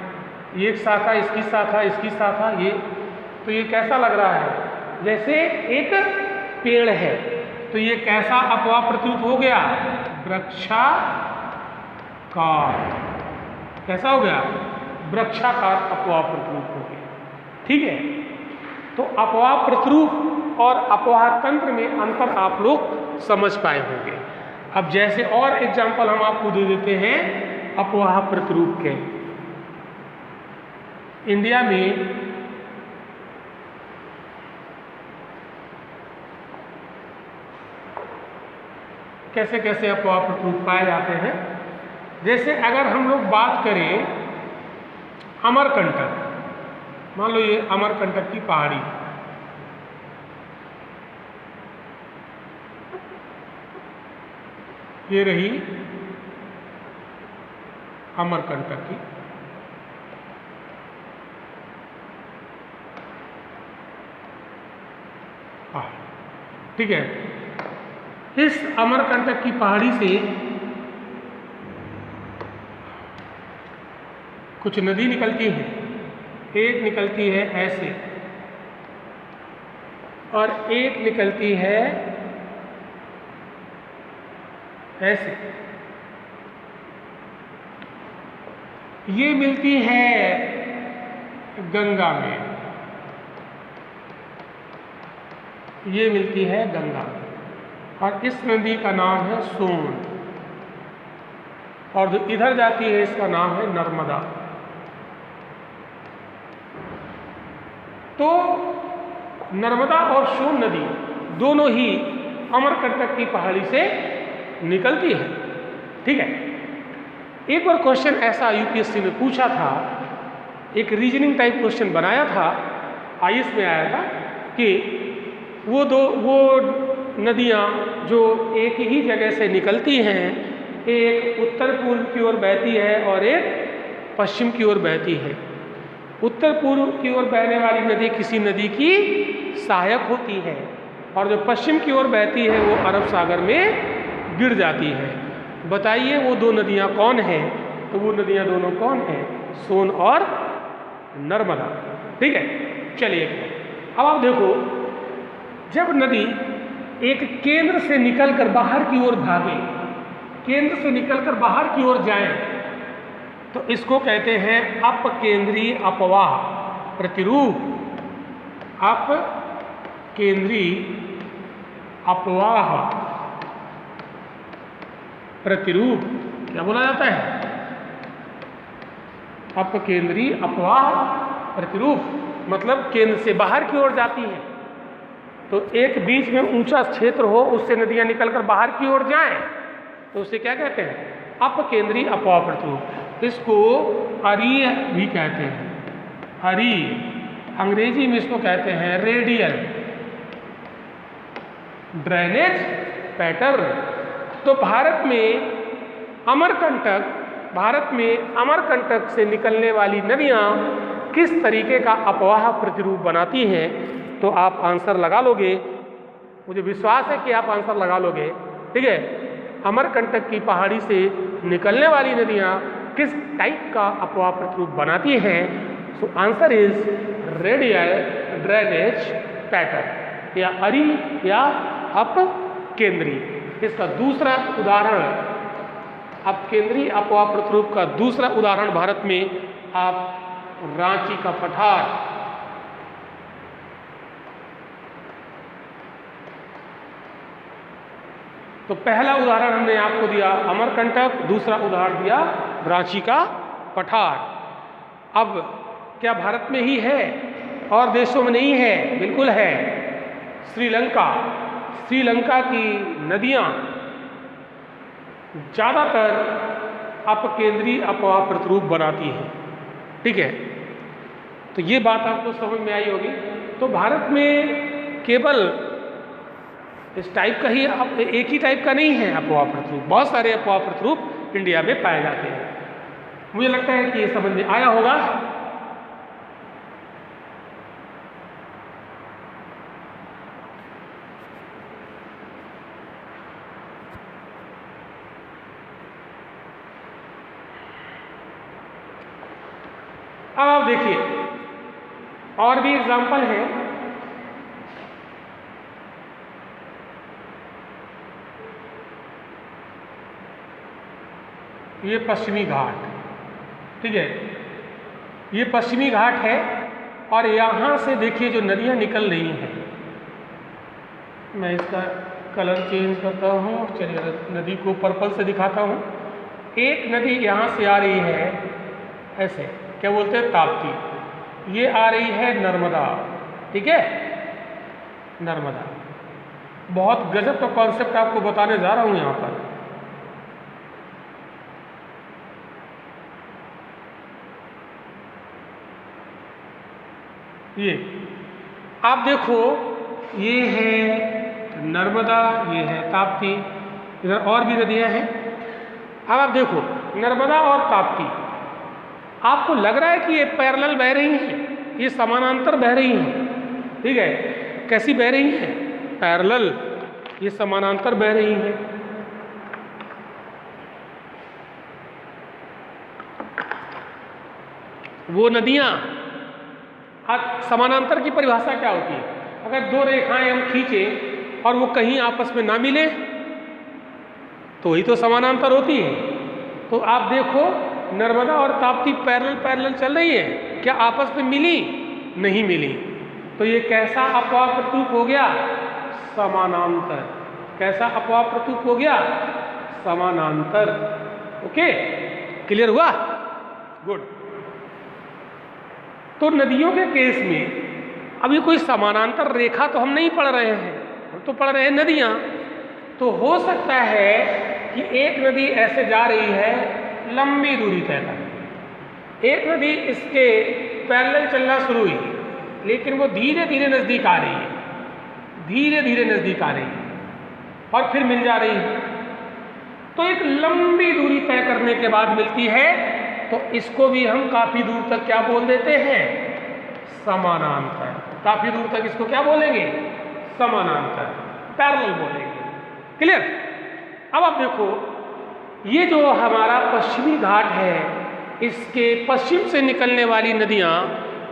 ये एक शाखा, इसकी शाखा, इसकी शाखा, ये तो ये कैसा लग रहा है? जैसे एक पेड़ है। तो ये कैसा अपवाह प्रतीत हो गया? वृक्षाकार। कैसा हो गया? वृक्षाकार अपवाह प्रतिरूप हो गया, ठीक है। तो अपवाह प्रतिरूप और अपवाह तंत्र में अंतर आप लोग समझ पाए होंगे। अब जैसे और एग्जाम्पल हम आपको दे देते हैं अपवाह प्रतिरूप के। इंडिया में कैसे कैसे अपवाह प्रतिरूप पाए जाते हैं। जैसे अगर हम लोग बात करें अमरकंटक, मान लो ये अमरकंटक की पहाड़ी, ये रही अमरकंटक की पहाड़ी, ठीक है। इस अमरकंटक की पहाड़ी से कुछ नदी निकलती है, एक निकलती है ऐसे और एक निकलती है ऐसे। ये मिलती है गंगा में, ये मिलती है गंगा में, और इस नदी का नाम है सोन, और जो इधर जाती है इसका नाम है नर्मदा। तो नर्मदा और सोन नदी दोनों ही अमरकंटक की पहाड़ी से निकलती है, ठीक है। एक बार क्वेश्चन ऐसा यूपीएससी में पूछा था, एक रीजनिंग टाइप क्वेश्चन बनाया था, आईएएस में आया था कि वो नदियाँ जो एक ही जगह से निकलती हैं, एक उत्तर पूर्व की ओर बहती है और एक पश्चिम की ओर बहती है। उत्तर पूर्व की ओर बहने वाली नदी किसी नदी की सहायक होती है, और जो पश्चिम की ओर बहती है वो अरब सागर में गिर जाती है। बताइए वो दो नदियाँ कौन हैं? तो वो नदियाँ दोनों कौन हैं? सोन और नर्मदा, ठीक है। चलिए, अब आप देखो, जब नदी एक केंद्र से निकलकर बाहर की ओर भागे, केंद्र से निकलकर बाहर की ओर जाए, तो इसको कहते हैं अपकेंद्रीय अपवाह प्रतिरूप। अपकेंद्रीय अपवाह प्रतिरूप क्या बोला जाता है? अपकेंद्रीय अपवाह प्रतिरूप मतलब केंद्र से बाहर की ओर जाती है, तो एक बीच में ऊंचा क्षेत्र हो, उससे नदियां निकलकर बाहर की ओर जाएं, तो उसे क्या कहते हैं? अपकेंद्रीय अपवाह प्रतिरूप। इसको अरीय भी कहते हैं, अरीय। अंग्रेजी में इसको कहते हैं रेडियल ड्रेनेज पैटर्न। तो भारत में अमरकंटक से निकलने वाली नदियां किस तरीके का अपवाह प्रतिरूप बनाती हैं? तो आप आंसर लगा लोगे, मुझे विश्वास है कि आप आंसर लगा लोगे। ठीक है, अमरकंटक की पहाड़ी से निकलने वाली नदियां किस टाइप का अपवाह प्रतिरूप बनाती हैं? So answer is radial drainage pattern, या अरी या अपकेंद्रीय। इसका दूसरा उदाहरण, अपकेंद्रीय अपवाह प्रतिरूप का दूसरा उदाहरण भारत में आप रांची का पठार। तो पहला उदाहरण हमने आपको दिया अमरकंटक, दूसरा उदाहरण दिया रांची का पठार। अब क्या भारत में ही है और देशों में नहीं है? बिल्कुल है। श्रीलंका की नदियां ज़्यादातर अपकेंद्रीय अपवाह प्रतिरूप बनाती हैं। ठीक है, तो ये बात आपको समझ में आई होगी। तो भारत में केवल इस टाइप का ही, एक ही टाइप का नहीं है अपवाह प्रतिरूप, बहुत सारे अपवाह प्रतिरूप इंडिया में पाए जाते हैं। मुझे लगता है कि ये समझ में आया होगा। अब आप देखिए और भी एग्जाम्पल है। ये पश्चिमी घाट, ठीक है, ये पश्चिमी घाट है और यहाँ से देखिए जो नदियाँ निकल रही हैं, मैं इसका कलर चेंज करता हूँ, चलिए नदी को पर्पल से दिखाता हूँ। एक नदी यहाँ से आ रही है ऐसे, क्या बोलते हैं, ताप्ती। ये आ रही है नर्मदा, ठीक है, नर्मदा। बहुत गजब का कॉन्सेप्ट आपको बताने जा रहा हूँ यहाँ पर। ये आप देखो, ये है नर्मदा, ये है ताप्ती, इधर और भी नदियाँ हैं। अब आप देखो नर्मदा और ताप्ती, आपको लग रहा है कि ये पैरेलल बह रही हैं, ये समानांतर बह रही हैं, ठीक है। कैसी बह रही हैं? पैरेलल, ये समानांतर बह रही हैं। वो नदियाँ, समानांतर की परिभाषा क्या होती है? अगर दो रेखाएं हम खींचें और वो कहीं आपस में ना मिले तो वही तो समानांतर होती है। तो आप देखो नर्मदा और ताप्ती पैरेलल चल रही है, क्या आपस में मिली? नहीं मिली। तो ये कैसा अपवाह प्रतिरूप हो गया? समानांतर। कैसा अपवाह प्रतिरूप हो गया? समानांतर। ओके, क्लियर हुआ? गुड। तो नदियों के केस में अभी कोई समानांतर रेखा तो हम नहीं पढ़ रहे हैं, हम तो पढ़ रहे हैं नदियाँ। तो हो सकता है कि एक नदी ऐसे जा रही है लंबी दूरी तय कर, एक नदी इसके पैरेलल चलना शुरू हुई, लेकिन वो धीरे धीरे नज़दीक आ रही है, धीरे धीरे नज़दीक आ रही है और फिर मिल जा रही है। तो एक लंबी दूरी तय करने के बाद मिलती है, तो इसको भी हम काफ़ी दूर तक क्या बोल देते हैं? समानांतर। काफ़ी दूर तक इसको क्या बोलेंगे? समानांतर, पैरेलल बोलेंगे। क्लियर? अब आप देखो, ये जो हमारा पश्चिमी घाट है, इसके पश्चिम से निकलने वाली नदियाँ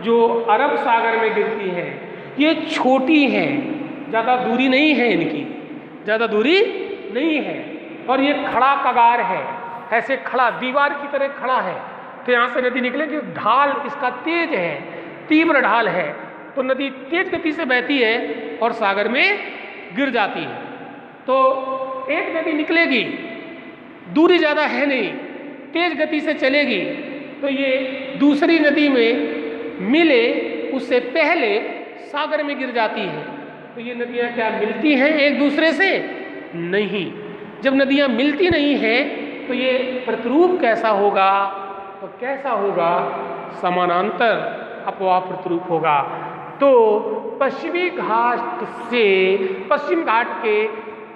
जो अरब सागर में गिरती हैं, ये छोटी हैं, ज़्यादा दूरी नहीं है इनकी, ज़्यादा दूरी नहीं है। और ये खड़ा कगार है, ऐसे खड़ा दीवार की तरह खड़ा है, तो यहाँ से नदी निकलेगी, ढाल इसका तेज है, तीव्र ढाल है, तो नदी तेज गति से बहती है और सागर में गिर जाती है। तो एक नदी निकलेगी, दूरी ज़्यादा है नहीं, तेज गति से चलेगी, तो ये दूसरी नदी में मिले उससे पहले सागर में गिर जाती है। तो ये नदियाँ क्या मिलती हैं एक दूसरे से? नहीं। जब नदियाँ मिलती नहीं हैं तो ये प्रतिरूप कैसा होगा? तो कैसा होगा? समानांतर अपवाह प्रतिरूप होगा। तो पश्चिमी घाट से, पश्चिम घाट के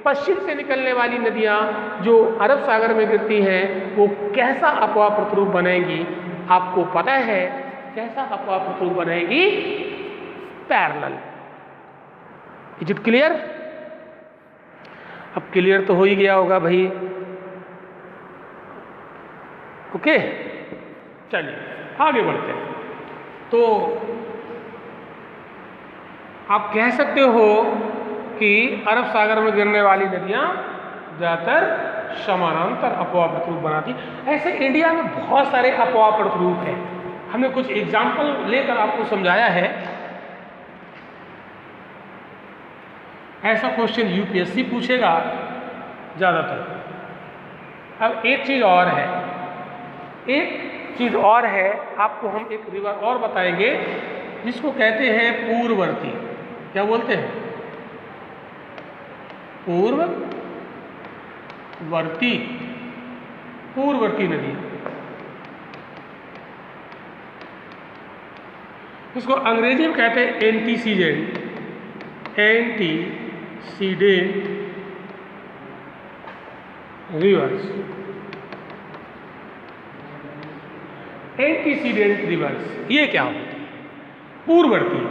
पश्चिम से निकलने वाली नदियाँ जो अरब सागर में गिरती हैं वो कैसा अपवाह प्रतिरूप बनाएंगी? आपको पता है कैसा अपवाह प्रतिरूप बनाएगी? पैरेलल। Is it clear? अब क्लियर तो हो ही गया होगा भाई। ओके, चलिए आगे बढ़ते हैं। तो आप कह सकते हो कि अरब सागर में गिरने वाली नदियाँ ज़्यादातर समानांतर अपवाह प्रतिरूप बनाती। ऐसे इंडिया में बहुत सारे अपवाह प्रतिरूप हैं, हमने कुछ एग्जाम्पल लेकर आपको समझाया है। ऐसा क्वेश्चन यूपीएससी पूछेगा ज़्यादातर। अब एक चीज़ और है, आपको हम एक रिवर और बताएंगे जिसको कहते हैं पूर्ववर्ती। क्या बोलते हैं? पूर्ववर्ती नदी। इसको अंग्रेजी में कहते हैं एंटीसीडेंट रिवर्स। एंटीसीडेंट रिवर्स ये क्या होती है? पूर्ववर्ती।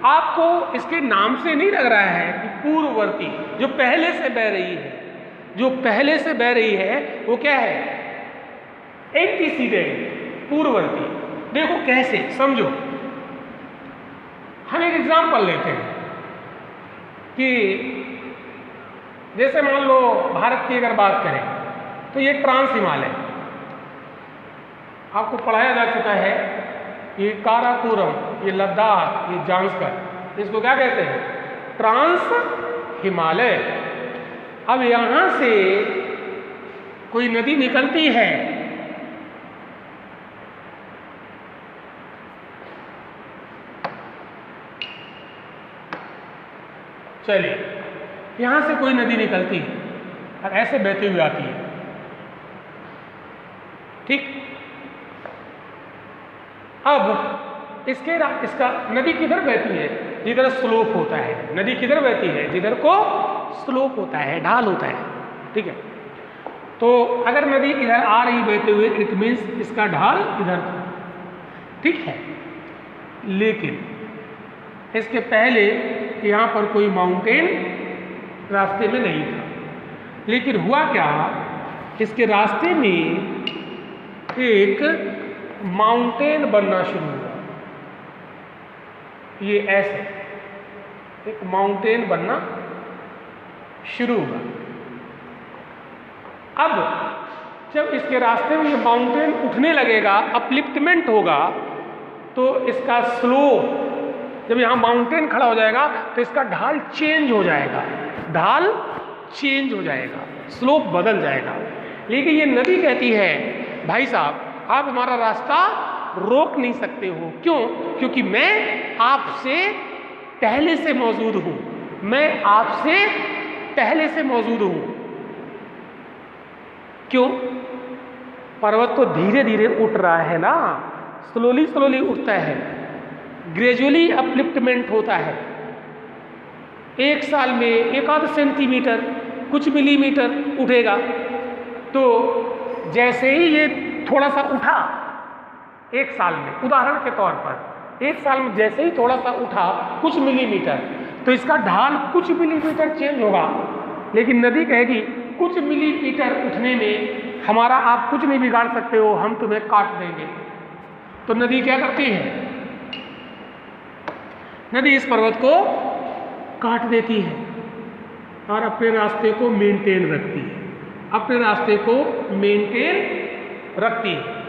आपको इसके नाम से नहीं लग रहा है कि पूर्ववर्ती जो पहले से बह रही है, जो पहले से बह रही है वो क्या है? एंटीसीडेंट, पूर्ववर्ती। देखो कैसे, समझो। हम एक एग्जाम्पल लेते हैं कि जैसे मान लो भारत की अगर बात करें तो ये ट्रांस हिमालय, आपको पढ़ाया जा चुका है। ये काराकोरम, ये लद्दाख, ये जांस्कर, इसको क्या कहते हैं? ट्रांस हिमालय। अब यहाँ से कोई नदी निकलती है, चलिए यहाँ से कोई नदी निकलती है और ऐसे बहती हुई आती है, ठीक। अब इसका नदी किधर बहती है? जिधर स्लोप होता है। नदी किधर बहती है? जिधर को स्लोप होता है, ढाल होता है, ठीक है। तो अगर नदी इधर आ रही बहते हुए, इट मीन्स इसका ढाल इधर था, ठीक है। लेकिन इसके पहले यहाँ पर कोई माउंटेन रास्ते में नहीं था। लेकिन हुआ क्या, इसके रास्ते में एक माउंटेन बनना शुरू हुआ। ये ऐसे एक माउंटेन बनना शुरू हुआ। अब जब इसके रास्ते में ये माउंटेन उठने लगेगा, अपलिफ्टमेंट होगा, तो इसका स्लोप, जब यहाँ माउंटेन खड़ा हो जाएगा तो इसका ढाल चेंज हो जाएगा, ढाल चेंज हो जाएगा, स्लोप बदल जाएगा। लेकिन ये नदी कहती है भाई साहब आप हमारा रास्ता रोक नहीं सकते हो। क्यों? क्योंकि मैं आपसे पहले से मौजूद हूँ, मैं आपसे पहले से मौजूद हूँ। क्यों? पर्वत तो धीरे धीरे उठ रहा है ना, स्लोली स्लोली उठता है, ग्रेजुअली अपलिफ्टमेंट होता है। एक साल में एक आध सेंटीमीटर, कुछ मिलीमीटर उठेगा। तो जैसे ही ये थोड़ा सा उठा एक साल में, उदाहरण के तौर पर एक साल में जैसे ही थोड़ा सा उठा कुछ मिलीमीटर, तो इसका ढाल कुछ मिलीमीटर चेंज होगा। लेकिन नदी कहेगी कुछ मिलीमीटर उठने में हमारा आप कुछ नहीं बिगाड़ सकते हो, हम तुम्हें काट देंगे। तो नदी क्या करती है? नदी इस पर्वत को काट देती है और अपने रास्ते को मेंटेन रखती है, अपने रास्ते को मेंटेन रखती है।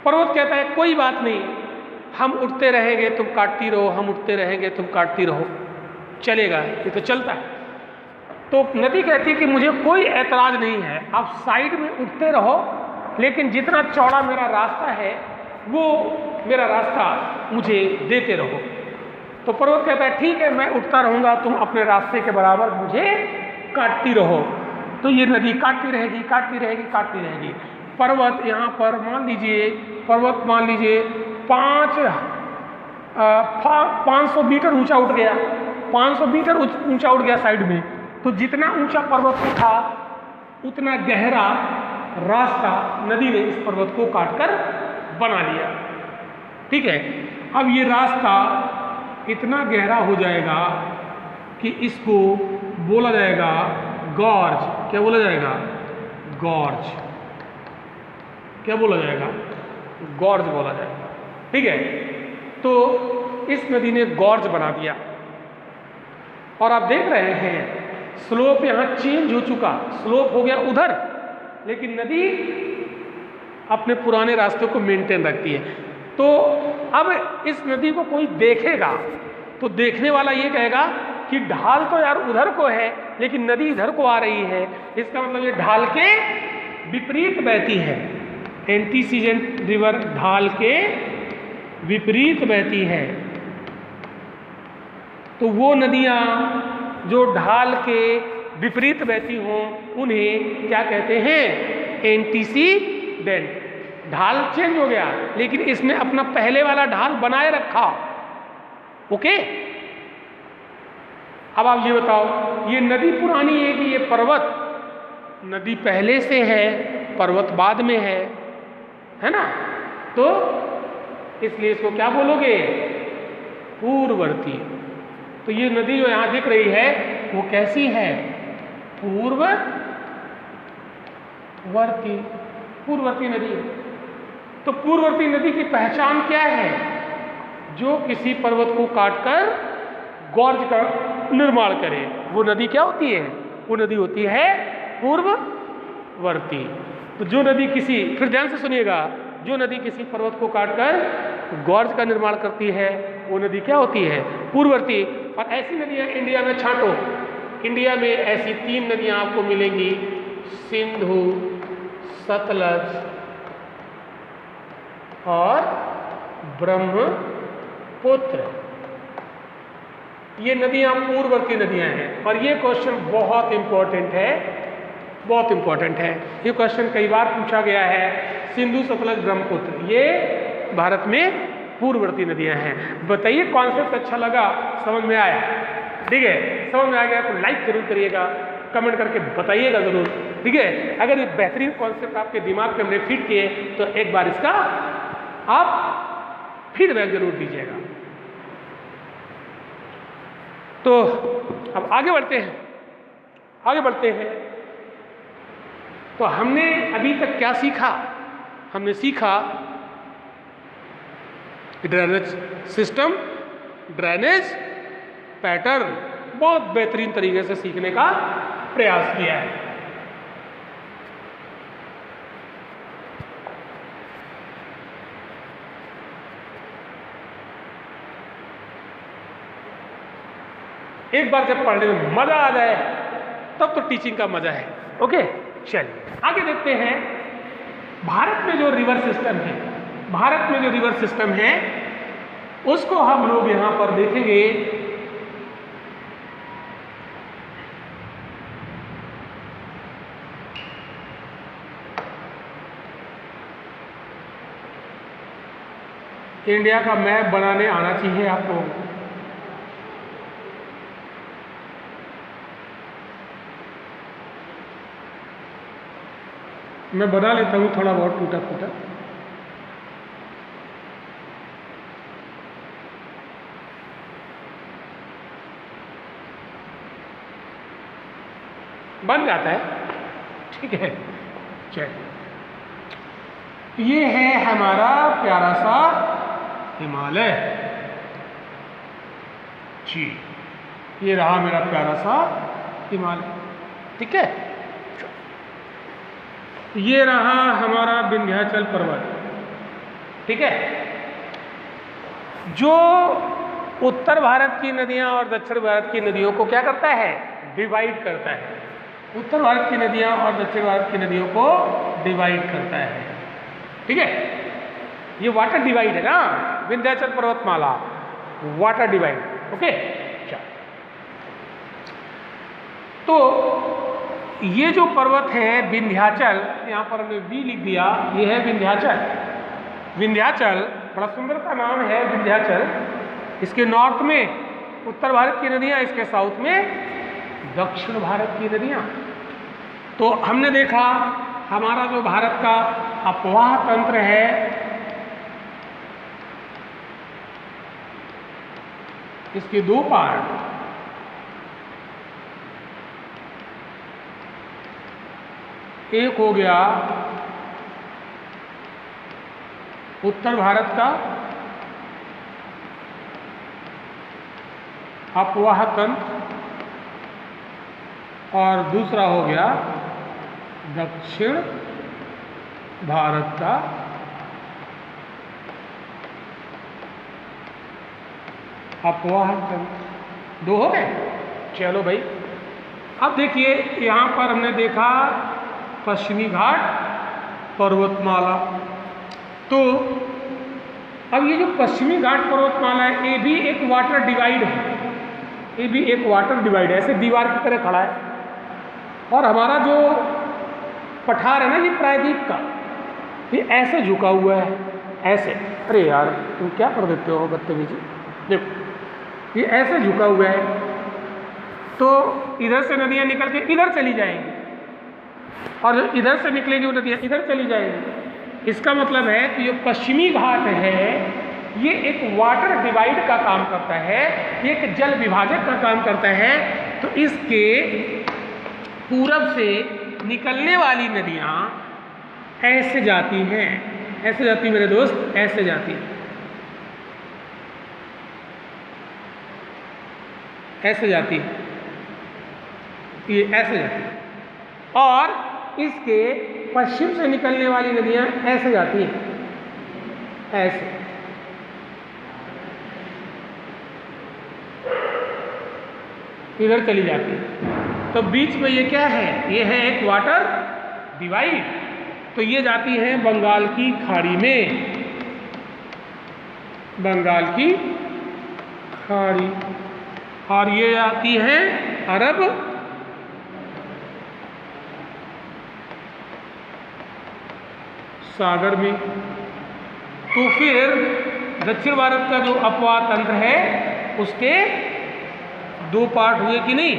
पर्वत कहता है कोई बात नहीं, हम उठते रहेंगे तुम काटती रहो, हम उठते रहेंगे तुम काटती रहो, चलेगा, ये तो चलता है। तो नदी कहती है कि मुझे कोई ऐतराज़ नहीं है, आप साइड में उठते रहो, लेकिन जितना चौड़ा मेरा रास्ता है वो मेरा रास्ता मुझे देते रहो। तो पर्वत कहता है ठीक है, मैं उठता रहूँगा, तुम अपने रास्ते के बराबर मुझे काटती रहो। तो ये नदी काटती रहेगी, काटती रहेगी, काटती रहेगी। पर्वत यहाँ पर मान लीजिए, पर्वत मान लीजिए 500 मीटर ऊंचा उठ गया, 500 मीटर ऊंचा उठ गया साइड में। तो जितना ऊंचा पर्वत उठा उतना गहरा रास्ता नदी ने इस पर्वत को काटकर बना लिया। ठीक है, अब ये रास्ता इतना गहरा हो जाएगा कि इसको बोला जाएगा गॉर्ज। क्या बोला जाएगा? गॉर्ज। क्या बोला जाएगा? गॉर्ज बोला जाएगा। ठीक है, तो इस नदी ने गॉर्ज बना दिया और आप देख रहे हैं स्लोप यहाँ चेंज हो चुका, स्लोप हो गया उधर, लेकिन नदी अपने पुराने रास्ते को मेंटेन रखती है। तो अब इस नदी को कोई देखेगा तो देखने वाला ये कहेगा कि ढाल तो यार उधर को है, लेकिन नदी इधर को आ रही है, इसका मतलब ये ढाल के विपरीत बहती है। एंटीसीजेंट रिवर ढाल के विपरीत बहती है। तो वो नदियाँ जो ढाल के विपरीत बहती हों उन्हें क्या कहते हैं? एंटीसीडेंट। ढाल चेंज हो गया लेकिन इसने अपना पहले वाला ढाल बनाए रखा। ओके, अब आप ये बताओ, ये नदी पुरानी है कि ये पर्वत? नदी पहले से है, पर्वत बाद में है ना? तो इसलिए इसको क्या बोलोगे? पूर्ववर्ती। तो ये नदी जो यहाँ दिख रही है वो कैसी है? पूर्ववर्ती। पूर्ववर्ती नदी है। तो पूर्ववर्ती नदी की पहचान क्या है? जो किसी पर्वत को काटकर गॉर्ज का निर्माण करे, वो नदी क्या होती है? वो नदी होती है पूर्ववर्ती। तो जो नदी किसी, फिर ध्यान से सुनिएगा, जो नदी किसी पर्वत को काटकर गॉर्ज का निर्माण करती है वो नदी क्या होती है? पूर्ववर्ती। और ऐसी नदियाँ इंडिया में छांटो, इंडिया में ऐसी 3 नदियाँ आपको मिलेंगी, सिंधु, सतलज और ब्रह्मपुत्र। ये नदियाँ पूर्ववर्ती नदियाँ हैं। और ये क्वेश्चन बहुत इंपॉर्टेंट है, बहुत इंपॉर्टेंट है। ये क्वेश्चन कई बार पूछा गया है। सिंधु, सतलज, ब्रह्मपुत्र ये भारत में पूर्ववर्ती नदियाँ हैं। बताइए कॉन्सेप्ट अच्छा लगा, समझ में आया? ठीक है, समझ में आ गया तो लाइक जरूर करिएगा, कमेंट करके बताइएगा ज़रूर। ठीक है, अगर ये बेहतरीन कॉन्सेप्ट आपके दिमाग में हमने फिट किए तो एक बार इसका आप फीडबैक जरूर दीजिएगा। तो अब आगे बढ़ते हैं, आगे बढ़ते हैं। तो हमने अभी तक क्या सीखा? हमने सीखा ड्रेनेज सिस्टम, ड्रेनेज पैटर्न, बहुत बेहतरीन तरीके से सीखने का प्रयास किया है। एक बार जब पढ़ने में मजा आ जाए तब तो टीचिंग का मजा है। ओके, चलिए आगे देखते हैं। भारत में जो रिवर सिस्टम है, भारत में जो रिवर सिस्टम है उसको हम लोग यहां पर देखेंगे। इंडिया का मैप बनाने आना चाहिए आपको। मैं बना लेता हूँ थोड़ा बहुत टूटा फूटा। बन जाता है, ठीक है। चलिए, ये है हमारा प्यारा सा हिमालय जी, ये रहा मेरा प्यारा सा हिमालय, ठीक है। ये रहा हमारा विंध्याचल पर्वत, ठीक है। जो उत्तर भारत की नदियां और दक्षिण भारत की नदियों को क्या करता है, डिवाइड करता है। उत्तर भारत की नदियां और दक्षिण भारत की नदियों को डिवाइड करता है, ठीक है। ये वाटर डिवाइड है ना, विंध्याचल पर्वतमाला वाटर डिवाइड, ओके। तो ये जो पर्वत है विंध्याचल, यहाँ पर हमने वी लिख दिया, ये है विंध्याचल। विंध्याचल बड़ा सुंदर सा नाम है विंध्याचल। इसके नॉर्थ में उत्तर भारत की नदियाँ, इसके साउथ में दक्षिण भारत की नदियाँ। तो हमने देखा हमारा जो भारत का अपवाह तंत्र है, इसके दो पार्ट, एक हो गया उत्तर भारत का अपवाह तंत्र और दूसरा हो गया दक्षिण भारत का अपवाह तंत्र। दो हो गए, चलो भाई। अब देखिए यहाँ पर हमने देखा पश्चिमी घाट पर्वतमाला। तो अब ये जो पश्चिमी घाट पर्वतमाला है, ये भी एक वाटर डिवाइड है, ये भी एक वाटर डिवाइड है, ऐसे दीवार की तरह खड़ा है। और हमारा जो पठार है ना, ये प्रायद्वीप का, ये ऐसे झुका हुआ है, ऐसे। अरे यार तुम क्या कर देते हो बदतमीजी, देखो ये ऐसे झुका हुआ है। तो इधर से नदियाँ निकल के इधर चली जाएंगी और जो इधर से निकलेगी वो नदियाँ इधर चली जाएंगी। इसका मतलब है कि जो पश्चिमी घाट है ये एक वाटर डिवाइड का काम करता है, ये एक जल विभाजक का काम करता है। तो इसके पूरब से निकलने वाली नदियाँ ऐसे जाती हैं, ऐसे जाती मेरे दोस्त, ऐसे जाती हैं, ऐसे जाती है, ये ऐसे जाती है। और इसके पश्चिम से निकलने वाली नदियाँ ऐसे जाती हैं, ऐसे। इधर चली जाती है। तो बीच में ये क्या है, ये है एक वाटर डिवाइड। तो ये जाती है बंगाल की खाड़ी में, बंगाल की खाड़ी, और ये आती है अरब सागर में। तो फिर दक्षिण भारत का जो अपवाह तंत्र है उसके दो पार्ट हुए कि नहीं,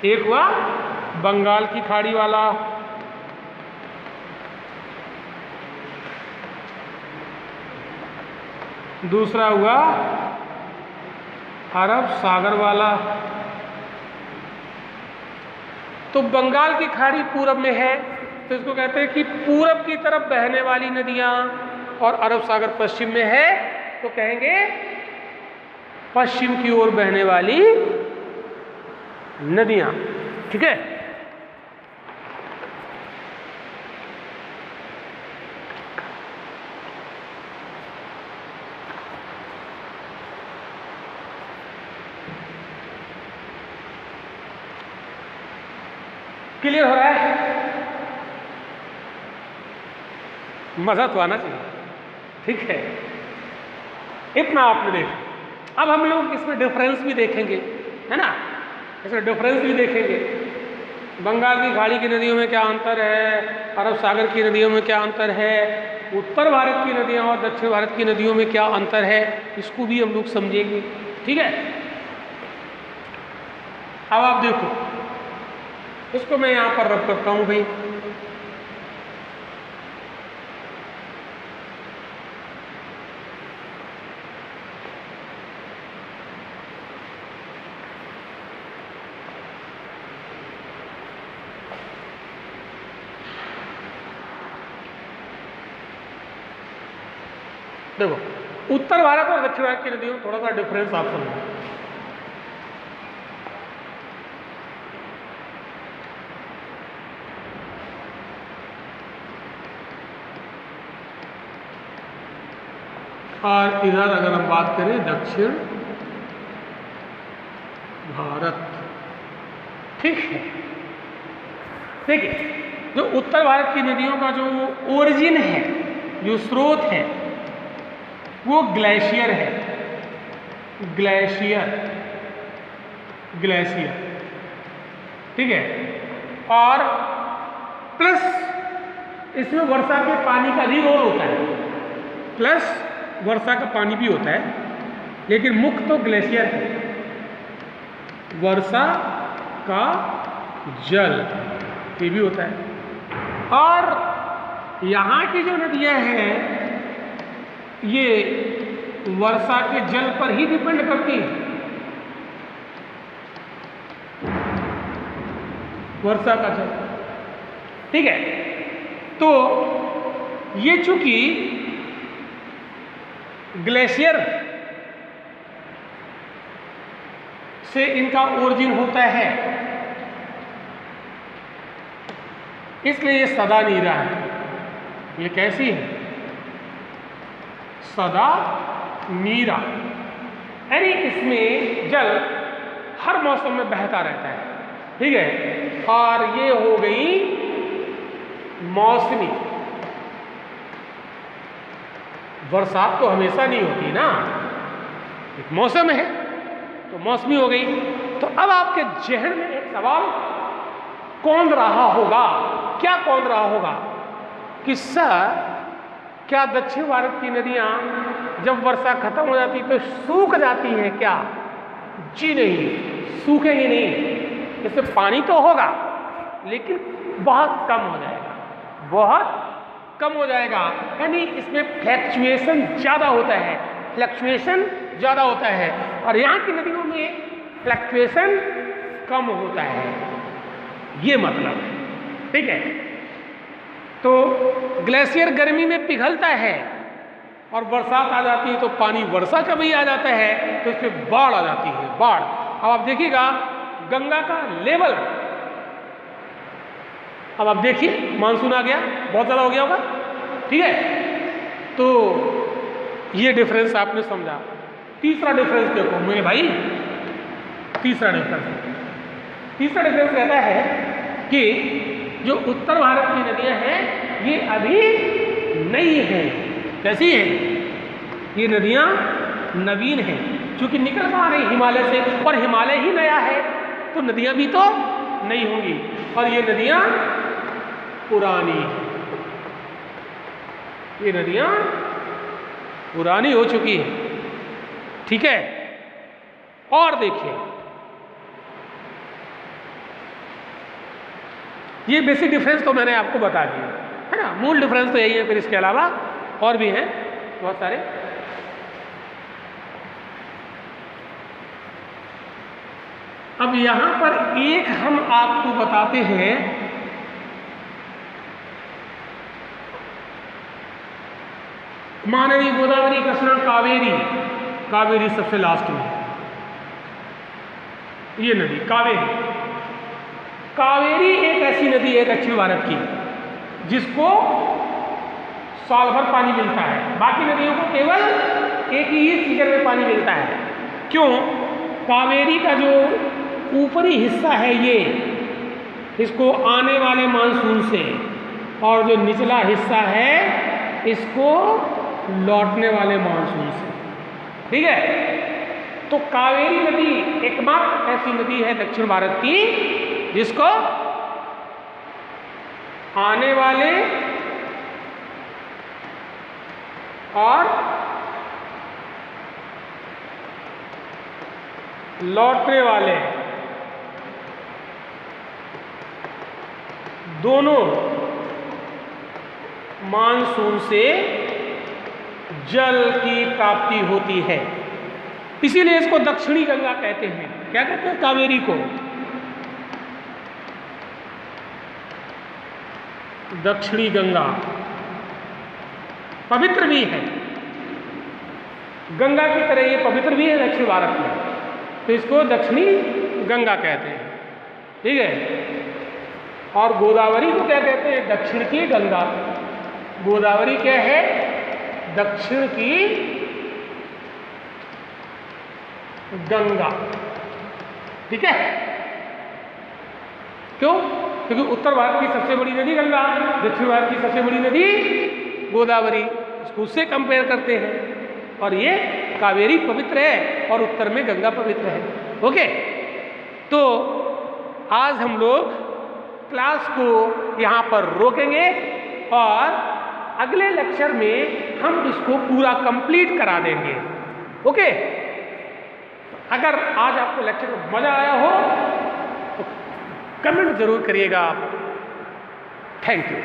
एक हुआ बंगाल की खाड़ी वाला, दूसरा हुआ अरब सागर वाला। तो बंगाल की खाड़ी पूरब में है, तो इसको कहते हैं कि पूरब की तरफ बहने वाली नदियाँ, और अरब सागर पश्चिम में है तो कहेंगे पश्चिम की ओर बहने वाली नदियाँ, ठीक है। क्लियर हो रहा है? मजा तो आना चाहिए, ठीक है। इतना आपने देखा। अब हम लोग इसमें डिफरेंस भी देखेंगे, है ना, इसमें डिफरेंस भी देखेंगे। बंगाल की खाड़ी की नदियों में क्या अंतर है, अरब सागर की नदियों में क्या अंतर है, उत्तर भारत की नदियाँ और दक्षिण भारत की नदियों में क्या अंतर है, इसको भी हम लोग समझेंगे, ठीक है। अब आप देखो, इसको मैं यहाँ पर रब करता हूँ भाई। देखो, उत्तर भारत और दक्षिण भारत की नदियों में थोड़ा सा डिफरेंस आप समझो। और इधर अगर हम बात करें दक्षिण भारत। ठीक है, देखिए जो उत्तर भारत की नदियों का जो ओरिजिन है, जो स्रोत है, वो ग्लेशियर है। ग्लेशियर, ग्लेशियर, ठीक है। और प्लस इसमें वर्षा के पानी का भी रोल होता है, प्लस वर्षा का पानी भी होता है, लेकिन मुख्य तो ग्लेशियर है। वर्षा का जल ये भी होता है। और यहाँ की जो नदियाँ हैं ये वर्षा के जल पर ही डिपेंड करती हैं। वर्षा का जल, ठीक है। तो ये चूंकि ग्लेशियर से इनका ओरिजिन होता है, इसलिए ये सदा नीरा है। ये कैसी है? सदा नीरा, यानी इसमें जल हर मौसम में बहता रहता है, ठीक है। और ये हो गई मौसमी। बरसात तो हमेशा नहीं होती ना, एक मौसम है तो मौसमी हो गई। तो अब आपके जहन में एक सवाल कौंध रहा होगा, क्या कौंध रहा होगा कि सर क्या दक्षिण भारत की नदियां जब वर्षा खत्म हो जाती तो सूख जाती हैं क्या? जी नहीं, सूखेंगी नहीं। इसमें पानी तो होगा लेकिन बहुत कम हो जाएगा, बहुत कम हो जाएगा। यानी इसमें फ्लक्चुएशन ज़्यादा होता है, फ्लक्चुएशन ज़्यादा होता है। और यहाँ की नदियों में फ्लक्चुएशन कम होता है, ये मतलब है, ठीक है। तो ग्लेशियर गर्मी में पिघलता है और बरसात आ जाती है तो पानी वर्षा का भी आ जाता है, तो इसमें बाढ़ आ जाती है, बाढ़। अब आप देखिएगा गंगा का लेवल, अब आप देखिए मानसून आ गया, बहुत ज़्यादा हो गया होगा, ठीक है। तो ये डिफरेंस आपने समझा। तीसरा डिफरेंस देखो मेरे भाई, तीसरा डिफरेंस रहता है कि जो उत्तर भारत की नदियां हैं ये अभी नई हैं। कैसी हैं? ये नदियां नवीन हैं, क्योंकि निकल आ रही हिमालय से, और हिमालय ही नया है तो नदियां भी तो नई होंगी। और ये नदियां पुरानी हैं, ये नदियां पुरानी हो चुकी हैं, ठीक है। और देखिए ये बेसिक डिफरेंस तो मैंने आपको बता दिया है ना, मूल डिफरेंस तो यही है, फिर इसके अलावा और भी हैं बहुत सारे। अब यहां पर एक हम आपको बताते हैं, महानदी गोदावरी, कृष्णा, कावेरी। कावेरी सबसे लास्ट में, ये नदी कावेरी। कावेरी एक ऐसी नदी है दक्षिण भारत की जिसको साल भर पानी मिलता है, बाकी नदियों को केवल एक ही सीजन में पानी मिलता है। क्यों? कावेरी का जो ऊपरी हिस्सा है ये, इसको आने वाले मानसून से, और जो निचला हिस्सा है इसको लौटने वाले मानसून से, ठीक है। तो कावेरी नदी एकमात्र ऐसी नदी है दक्षिण भारत की जिसको आने वाले और लौटने वाले दोनों मानसून से जल की प्राप्ति होती है। इसीलिए इसको दक्षिणी गंगा कहते हैं। क्या कहते हैं? कावेरी को दक्षिणी गंगा। पवित्र भी है, गंगा की तरह ये पवित्र भी है दक्षिण भारत में, तो इसको दक्षिणी गंगा कहते हैं, ठीक है। और गोदावरी को क्या कहते हैं? दक्षिण की गंगा। गोदावरी क्या है? दक्षिण की गंगा। ठीक है, क्यों? क्योंकि उत्तर भारत की सबसे बड़ी नदी गंगा, दक्षिण भारत की सबसे बड़ी नदी गोदावरी, इसको उससे कंपेयर करते हैं। और ये कावेरी पवित्र है और उत्तर में गंगा पवित्र है। ओके, तो आज हम लोग क्लास को यहाँ पर रोकेंगे और अगले लेक्चर में हम इसको पूरा कंप्लीट करा देंगे। ओके, अगर आज आपको लेक्चर में मजा आया हो तो कमेंट जरूर करिएगा आप। Thank you.